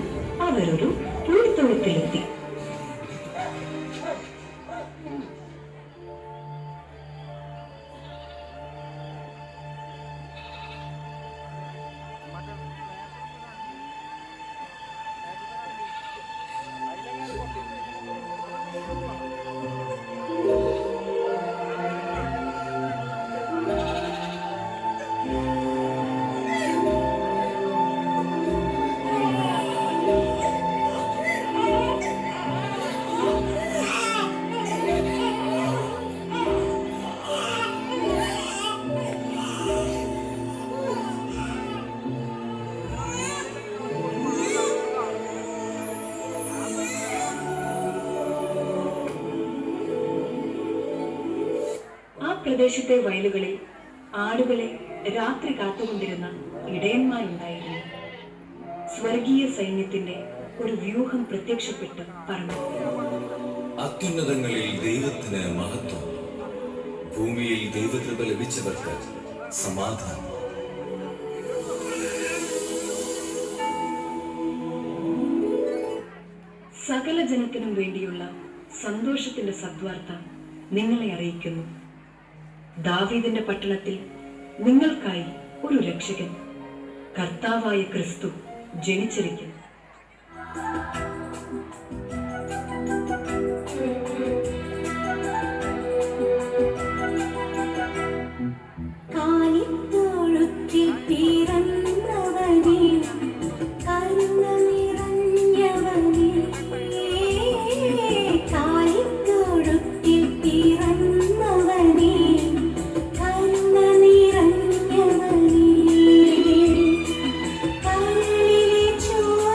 അവരൊരു പുൽത്തൊഴുത്തിലെത്തി. പ്രദേശത്തെ വയലുകളിൽ ആടുകളെ രാത്രി കാത്തുകൊണ്ടിരുന്ന ഇടയന്മാരുണ്ടായിരുന്നു. സ്വർഗീയ സൈന്യത്തിന്റെ ഒരു വ്യൂഹം പ്രത്യക്ഷപ്പെട്ട് പറഞ്ഞു, അത്യുന്നതങ്ങളിൽ ദൈവത്തിന് മഹത്വം, ഭൂമിയിൽ ദൈവകൃപ ലഭിച്ചവർക്ക് സമാധാനം. സകല ജനത്തിനും വേണ്ടിയുള്ള സന്തോഷത്തിന്റെ സദ്വാർത്ത നിങ്ങളെ അറിയിക്കുന്നു. ദാവീദിന്റെ പട്ടണത്തിൽ നിങ്ങൾക്കായി ഒരു രക്ഷകൻ, കർത്താവായ ക്രിസ്തു ജനിച്ചിരിക്കുന്നു. കാലിത്തൊഴുത്തിൽ പിറന്നവനേ, കരുണ നിറഞ്ഞവനേ, കാലിത്തൊഴുത്തിൽ പിറന്നവനേ, കരുണ നിറഞ്ഞവനേ, കരളിലെ ചോര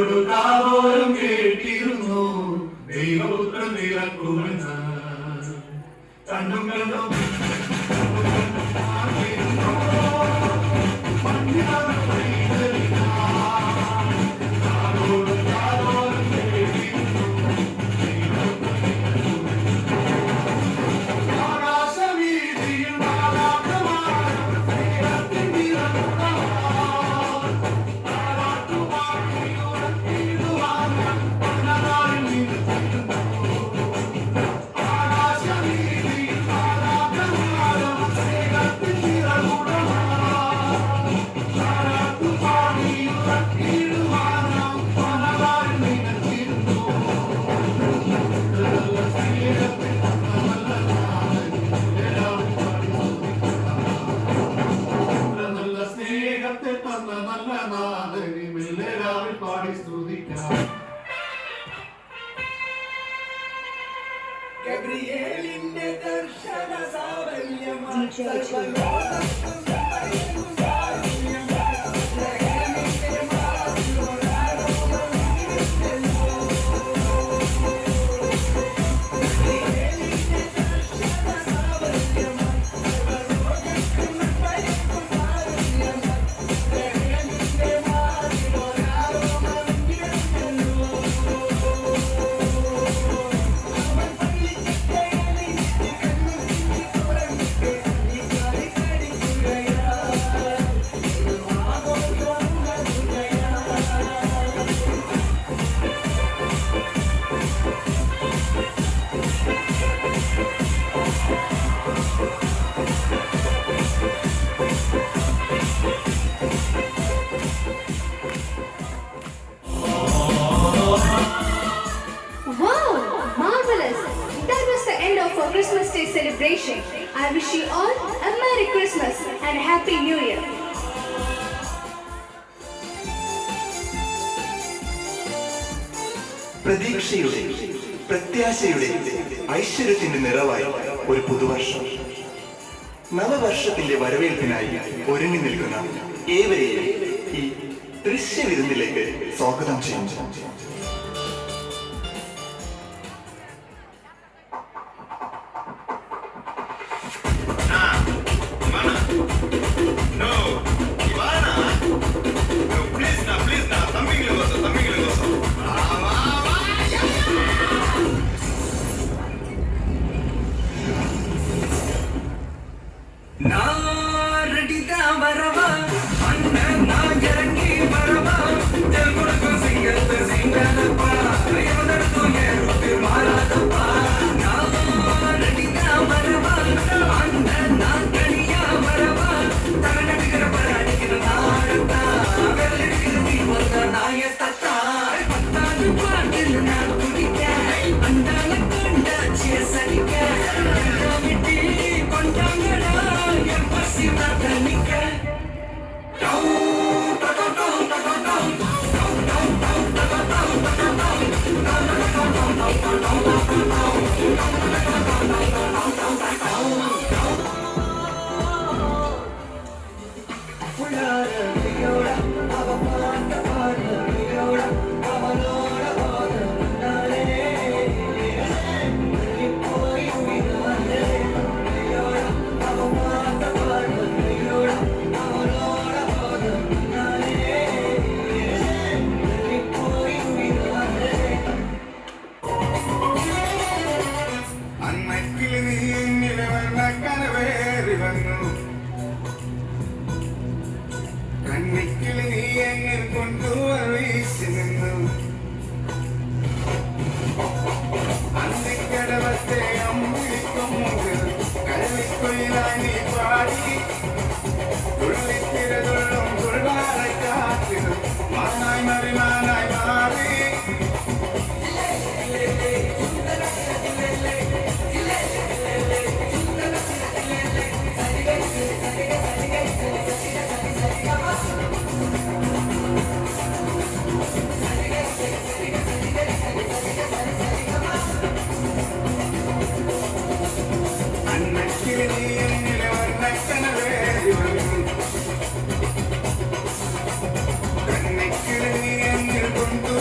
ഒരു കാതോരം കേട്ടിരുന്നു ദൈവപുത്രൻ നിലക്കുമെന്ന് കണ്ടും കണ്ടും ഗബ്രിയേലിന്റെ ദർശന സാവല്യം Christmas Day celebration. I wish you all a Merry Christmas and Happy New Year. പ്രതീക്ഷയുടെ പ്രത്യാശയുടെ ഐശ്വര്യത്തിന്റെ നിറവായി ഒരു പുതുവർഷം നവവർഷത്തിന്റെ വരവേൽപ്പിനായി ഒരുങ്ങി നിൽക്കുന്ന ഏവരെയും ഈ ദൃശ്യവിരുന്നിലേക്ക് സ്വാഗതം ചെയ്യുന്നു. കണ്ണിക്കിളി എന്നിൽ കൊണ്ടു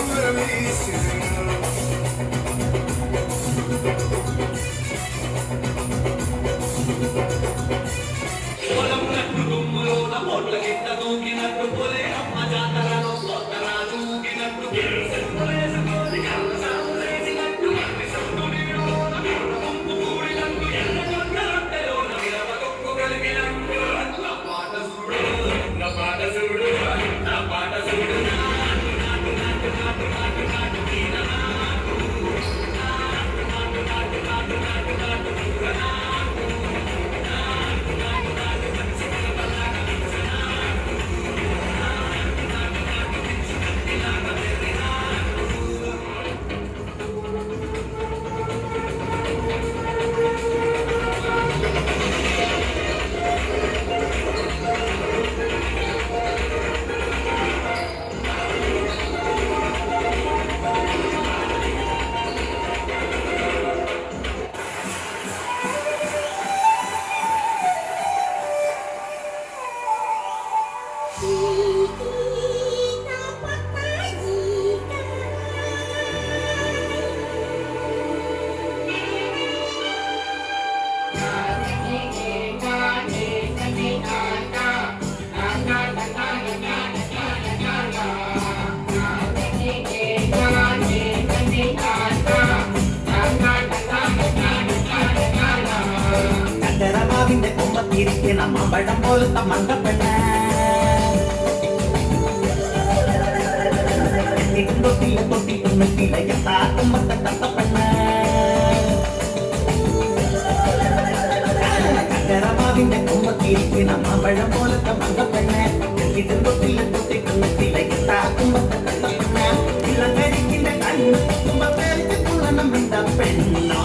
കുത്തിയിരിക്കുന്ന മാമ്പഴം പോലത്തെ മണ്ടപ്പെണ്ണ തൊട്ടില്ല തൊട്ടിട്ടുന്നിട്ടില്ല യഥാകുമ്പത്തെ തത്തപ്പെണ്ണ കരമാവിന്റെ കുമ്പത്തിയിരിക്കുന്ന മാമ്പഴം പോലത്തെ മണ്ടപ്പെണ്ണ ഇതും തൊട്ടില്ല തൊട്ടിട്ടുന്നിട്ടില്ല യഥാകുമ്പത്തെ തത്തപ്പെണ്ണ ഇളങ്കരിക്കിന്റെ കണ്ണ് കുമ്പത്തേരിച്ച് തുള്ളണം വിട്ട പെണ്ണോ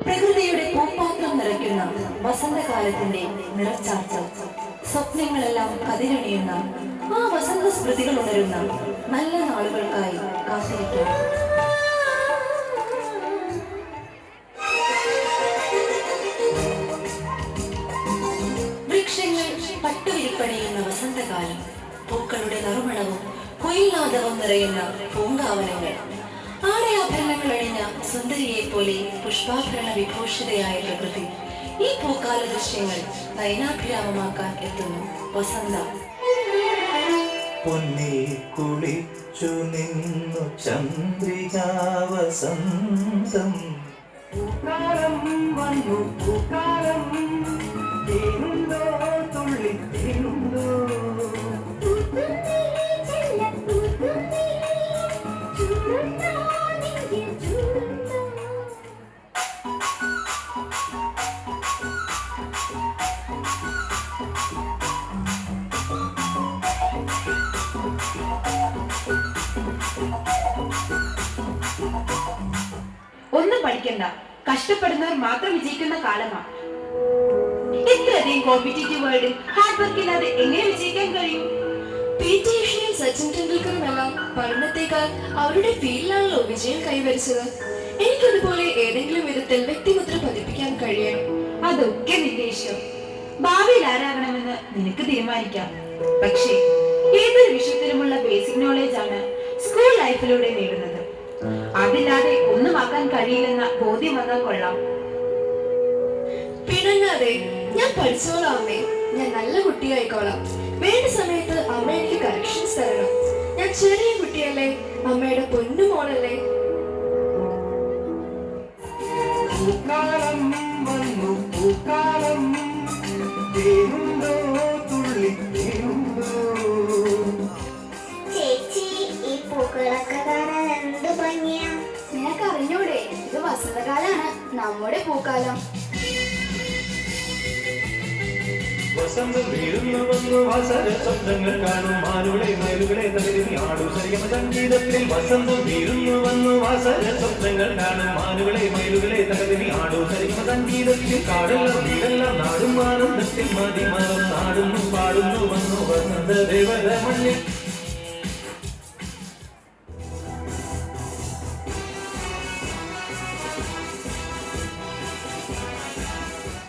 പ്രകൃതിയുടെ പൂപ്പാത്രം നിറയ്ക്കുന്ന വസന്തകാലത്തിന്റെ നിറച്ചാർച്ച സ്വപ്നങ്ങളെല്ലാം കതിരണിയുന്ന ആ വസന്ത സ്മൃതികൾ ഉണരുന്ന നല്ല നാളുകൾക്കായി കാത്തിരിക്കാം. വൃക്ഷങ്ങൾ പട്ടുവിരിപ്പണിയുന്ന വസന്തകാലം, പൂക്കളുടെ നറുമണവും കുയിൽനാദവും നിറയുന്ന പൂങ്കാവനങ്ങൾ, ആടയാഭരണങ്ങൾ അണിഞ്ഞ സുന്ദരിയെ പോലെ പുഷ്പാഭരണ വിഭൂഷിതയായ പ്രകൃതി ഈ പൂക്കാല ദൃശ്യങ്ങൾ നയനാഭിരാമമാക്കാൻ എത്തുന്നു വസന്ത. പൊന്നിൽ കുളിച്ചു നിന്നു ചന്ദ്രികാ വസന്തം പൂക്കാലം വന്നു പൂക്കാലം തേനുണ്ടോ തുള്ളി തേനുണ്ടോ ഒന്നും പഠിക്കണ്ട, കഷ്ടപ്പെടുന്നവർ മാത്രം വിജയിക്കുന്ന കാലമാണ്. ഇത്രയധികം കോമ്പറ്റീറ്റീവ് വേൾഡിൽ ഹാർഡ് വർക്ക് ഇല്ലാതെ എങ്ങനെ വിജയിക്കാൻ കഴിയും? PT ഉഷയും സച്ചിൻ ടെണ്ടുൽക്കറുമെല്ലാം പഠനത്തെക്കാൾ അവരുടെ ഫീൽഡിലാണല്ലോ വിജയം കൈവരിച്ചത്. എനിക്കതുപോലെ ഏതെങ്കിലും വിധത്തിൽ വ്യക്തിമുദ്ര പതിപ്പിക്കാൻ കഴിയണം. അതൊക്കെ നിന്റെ ഇഷ്ടം. ഭാവിയിൽ ആരാകണമെന്ന് നിനക്ക് തീരുമാനിക്കാം. പക്ഷേ ഏതൊരു വിഷയത്തിലുമുള്ള ബേസിക് നോളേജ് ആണ് സ്കൂൾ ലൈഫിലൂടെ നേടുന്നത്. അതില്ലാതെ ഒന്നും ആക്കാൻ കഴിയില്ലെന്ന ബോധ്യം വന്നാൽ കൊള്ളാം. പിണങ്ങാതെ. ഞാൻ പഠിച്ചോളാം അമ്മേ. ഞാൻ നല്ല കുട്ടിയായിക്കോളാം. വേണ്ട സമയത്ത് അമ്മ എനിക്ക് കറക്ഷൻസ് തരണം. ഞാൻ ചെറിയ കുട്ടിയല്ലേ, അമ്മയുടെ പൊന്നു മോളല്ലേ. പൂക്കാലം വന്നു പൂക്കാലം തേനുണ്ടോ തുള്ളി തേനുണ്ടോ. ചേച്ചി, ഈ പൂക്കളൊക്കെ കാണാൻ എന്ത് ഭംഗിയാ. നിനക്ക് അറിഞ്ഞൂടെ, ഇത് വസന്തകാലാണ്, നമ്മുടെ പൂക്കാലം. വസന്തം വീഴുന്നു വന്നു വസര സ്വപ്നങ്ങൾ കാണും മാനുകളെ മയിലുകളെ തകരുമി ആടു സരിഗമ സംഗീതത്തിൽ. വസന്തം വീഴുന്നു വന്നു വസര സ്വപ്നങ്ങൾ കാണും മാനുകളെ മയിലുകളെ തകരുമി ആടു സരിഗമ സംഗീതത്തിൽ. കാടെല്ലാം വീടെല്ലാം നാടും ആനന്ദത്തിൽ മതിമറം നാടുന്നു പാടുന്നു വന്നു വസന്ത ദേവത മണ്ണിൽ.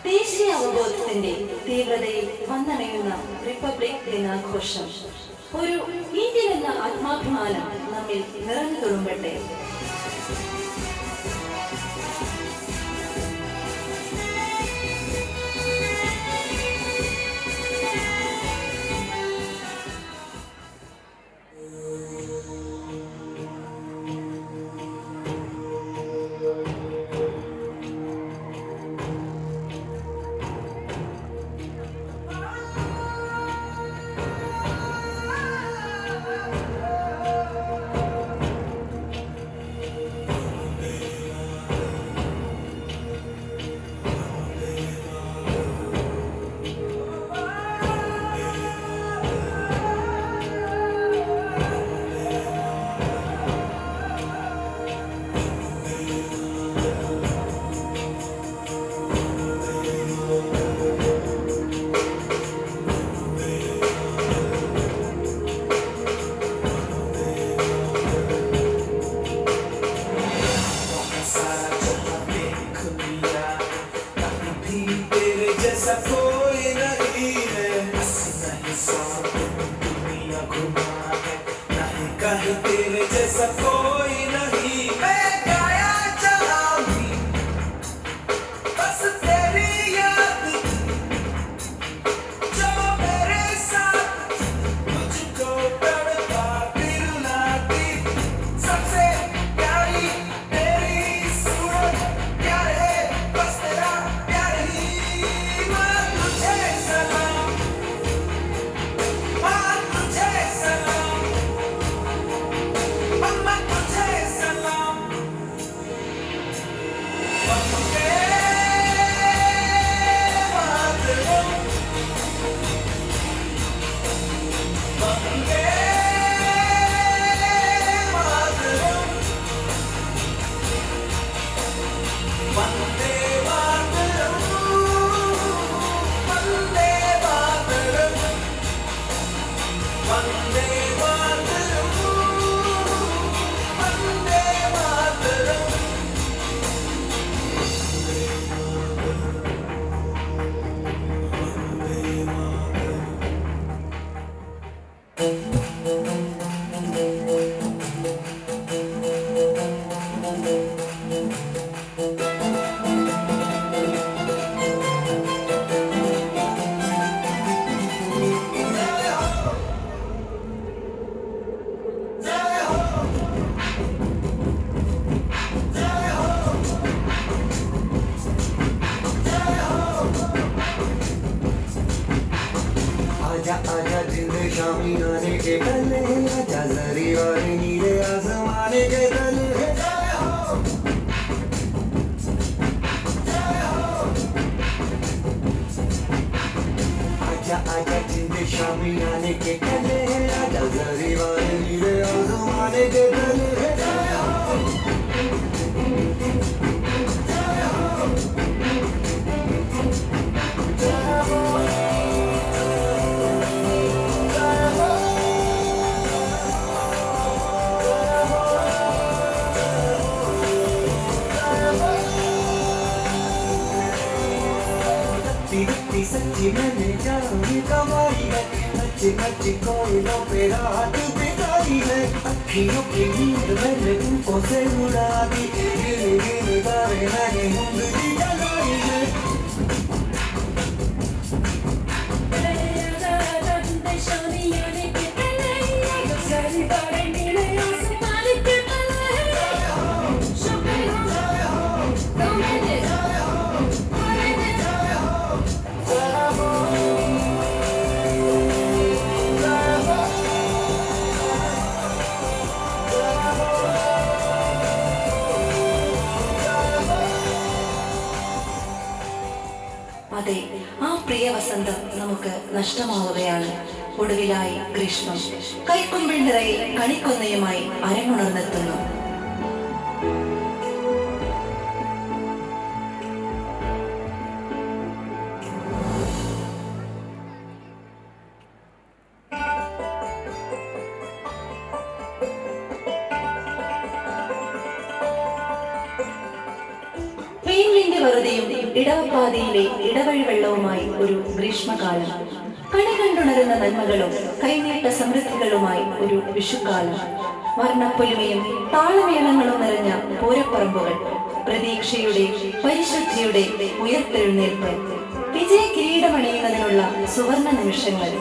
ദേശീയ അവബോധത്തിന്റെ തീവ്രതയിൽ വന്നണയുന്ന റിപ്പബ്ലിക് ദിനാഘോഷം ഒരു ഇന്ത്യൻ എന്ന ആത്മാഭിമാനം നമ്മിൽ നിറഞ്ഞു തുളുമ്പട്ടെ. सच्ची मैंने जानी कमाई है, नच्ची नच्ची कोयलों पे रात बिताई है। अखियों की नींद मैंने तुमको से उड़ा दी, गिर गिर गावे मैंने उंगली जलाई है। അതെ, ആ പ്രിയ വസന്തം നമുക്ക് നഷ്ടമാവുകയാണ്. ഒടുവിലായി ഗ്രീഷ്മം കൈക്കുമ്പിൾ നിറയെ കണിക്കൊന്നയുമായി അരങ്ങുണർന്നെത്തുന്നു. ഹെയിംലിന്റെ വറുതിയും ഇടവപ്പാതയിലെ ഇടവഴി വെള്ളവുമായി ഒരു ഗ്രീഷ്മകാലം, കണി കണ്ടുണരുന്ന നന്മകളും കൈനീട്ട സമൃദ്ധികളുമായി ഒരു വിഷുക്കാലം, വർണ്ണപ്പൊലിമയും താളമേളങ്ങളും നിറഞ്ഞ പൂരപ്പറമ്പുകൾ, പ്രതീക്ഷയുടെ പരിശുദ്ധിയുടെ ഉയർത്തെഴുന്നേൽപ്പ്, വിജയ കിരീടമണിയുന്നതിനുള്ള സുവർണ നിമിഷങ്ങൾ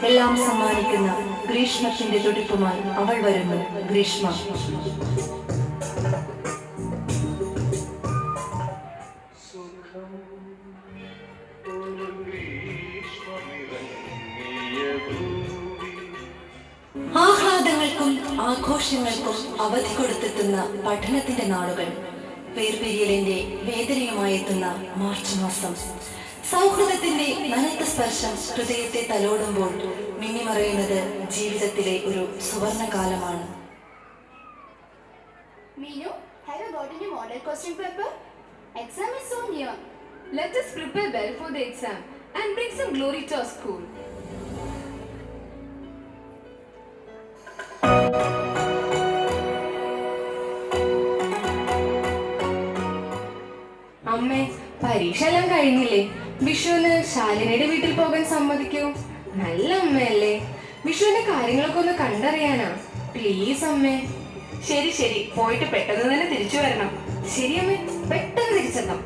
എല്ലാം സമ്മാനിക്കുന്ന ഗ്രീഷ്മത്തിന്റെ തുടിപ്പുമായി അവൾ വരുന്നു. ഗ്രീഷ്മ ആഹ്ലാദങ്ങൾക്കും ആഘോഷങ്ങൾക്കും അവധി കൊടുത്തെത്തുന്ന പഠനത്തിന്റെ നാളുകൾ, വേർപിരിയലിന്റെ വേദനയുമായി എത്തുന്ന മാർച്ച് മാസം, സൗഹൃദത്തിന്റെ നനത്ത സ്പർശം ഹൃദയത്തെ തലോടുമ്പോൾ മിന്നിമറയുന്നത് ജീവിതത്തിലെ ഒരു സുവർണകാലമാണ്. Minu, have you got any model question paper? Exam is so near. Let us prepare well for the exam and bring some glory to our school. അമ്മേ, പരീക്ഷ എല്ലാം കഴിഞ്ഞില്ലേ? വിഷുവിന് ശാലിനിയുടെ വീട്ടിൽ പോകാൻ സമ്മതിക്കൂ? നല്ല അമ്മയല്ലേ, വിഷുവിന്റെ കാര്യങ്ങളൊക്കെ ഒന്ന് കണ്ടറിയാനാ. പ്ലീസ് അമ്മേ. ശരി ശരി, പോയിട്ട് പെട്ടെന്ന് തന്നെ തിരിച്ചു വരണം. ശരി അമ്മേ, പെട്ടെന്ന് തിരിച്ചെത്താം.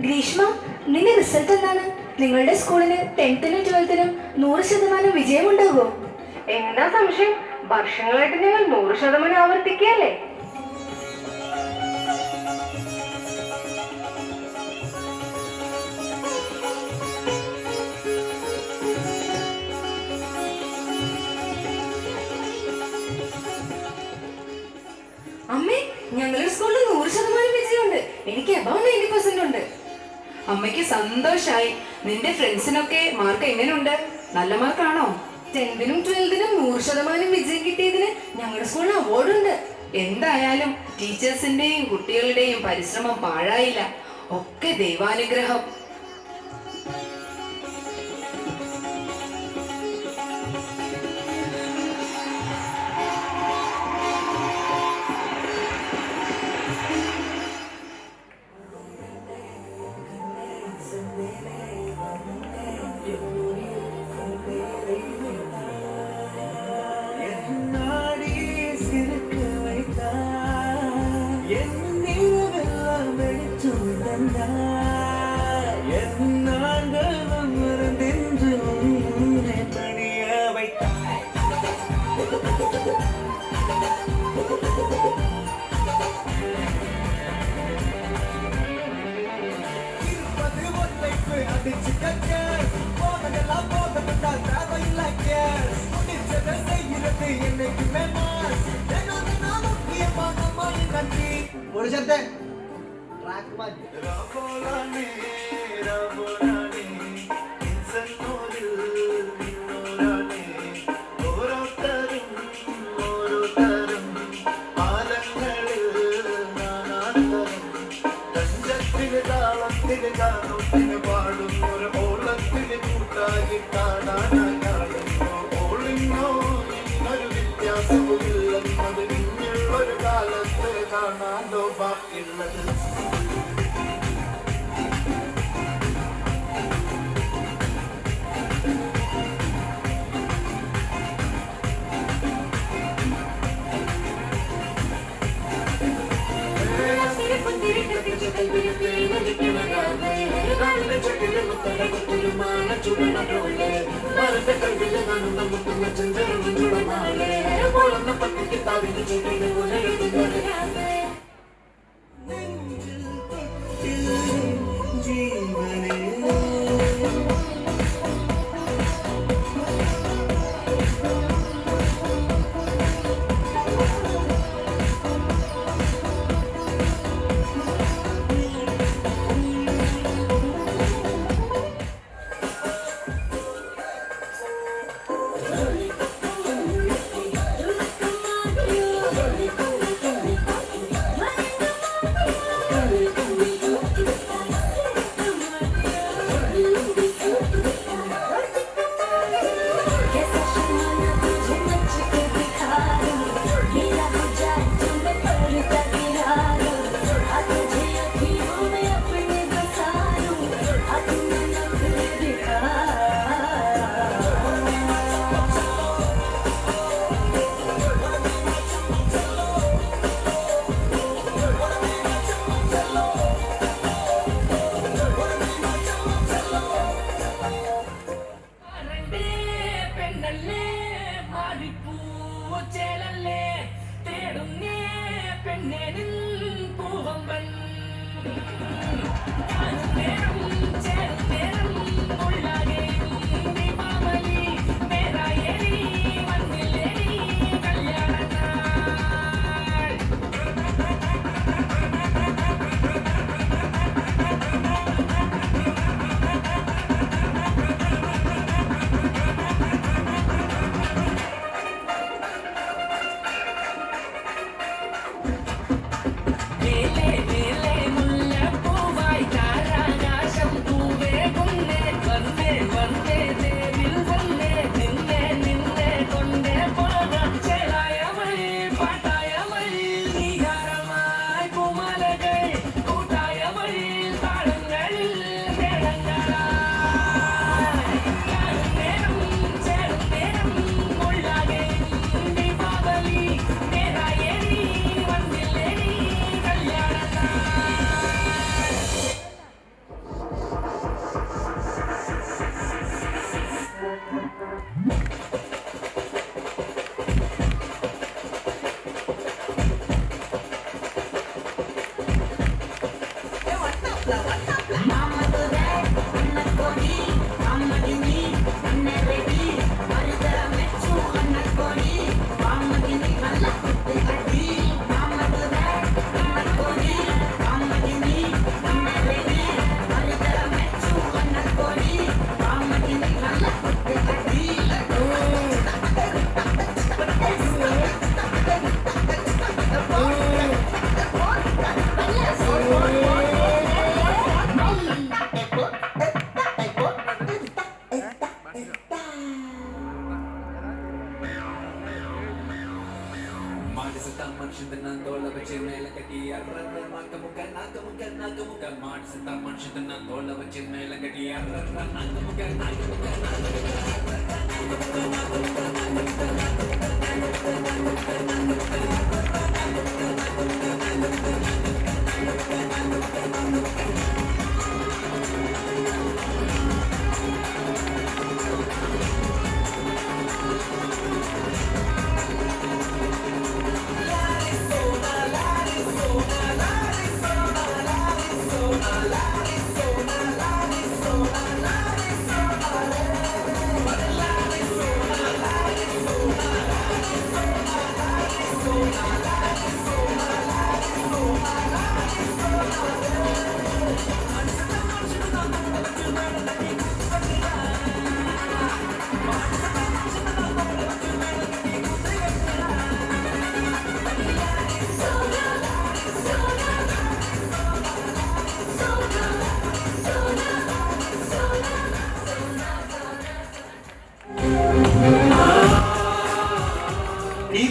ഗ്രീഷ്മ, നിന്റെ റിസൾട്ട് എന്താണ്? നിങ്ങളുടെ സ്കൂളിന് 10th-നും 12th-നും 100% വിജയമുണ്ടാകുമോ? എന്താ സംശയം? വർഷങ്ങളായിട്ട് ഞങ്ങൾ 100% ആവർത്തിക്കുകയല്ലേ? അമ്മേ, ഞങ്ങളുടെ സ്കൂളിൽ 100% വിജയമുണ്ട്. എനിക്ക് above 90% ഉണ്ട്. അമ്മയ്ക്ക് സന്തോഷായി. നിന്റെ ഫ്രണ്ട്സിനൊക്കെ മാർക്ക് എങ്ങനെയുണ്ട്? നല്ല മാർക്കാണോ? 10th-നും 12th-നും 100% വിജയം കിട്ടിയതിന് ഞങ്ങളുടെ സ്കൂളിന് അവാർഡുണ്ട്. എന്തായാലും ടീച്ചേഴ്സിന്റെയും കുട്ടികളുടെയും പരിശ്രമം പാഴായില്ല. ഒക്കെ ദൈവാനുഗ്രഹം.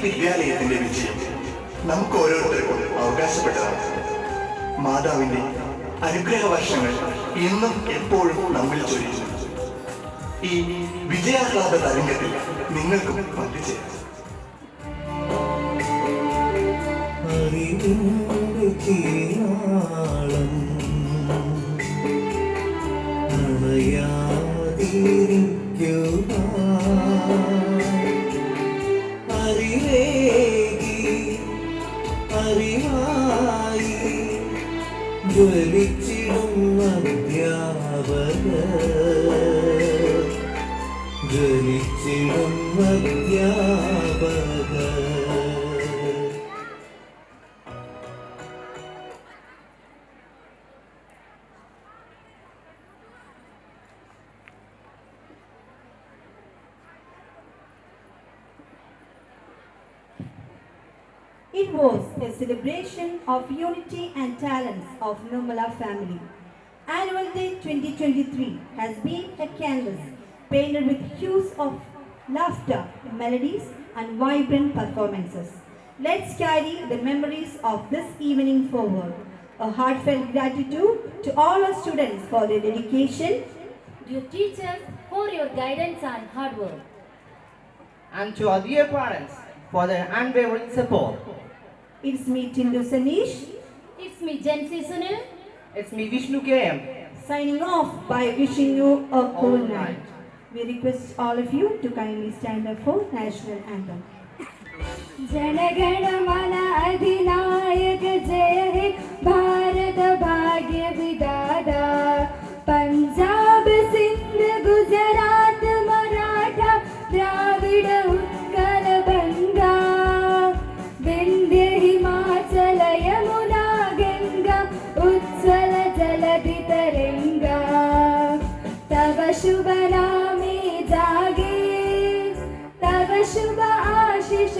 വിദ്യാലയത്തിന്റെ വിജയം നമുക്ക് ഓരോരുത്തർക്കും അവകാശപ്പെട്ടതാണ്. മാതാവിന്റെ അനുഗ്രഹ വർഷങ്ങൾ എന്നും എപ്പോഴും നമ്മിൽ ചൊരിയുന്നു. ഈ വിജയാഹ്ലാദ തരംഗത്തിൽ നിങ്ങൾക്കും പങ്കുചേരാം. ജ്വലിച്ചിടും അധ്യാപക ജ്വലിച്ചിടും അധ്യാപക. It was a celebration of unity and talents of Nirmala family. Annual Day 2023 has been a canvas painted with hues of laughter, melodies and vibrant performances. Let's carry the memories of this evening forward. A heartfelt gratitude to all our students for their dedication, dear teachers for your guidance and hard work, and to our dear parents for their unwavering support. It's me Tindu Sanish. It's me Jansi Sunil. It's me Vishnu KM. Signing off by wishing you a cool night. We request all of you to kindly stand up for national anthem. जनगण मन अधिनायक जय हे भारत भाग्य विधाता पंजाब सिंध गुजरात मराठा द्राविड उत्कल बंगा विंध्य हिमाचल यमुना गंगा उज्ज्वल जलधि तरंगा तव शुभ नामे जागे तव शुभ आशीष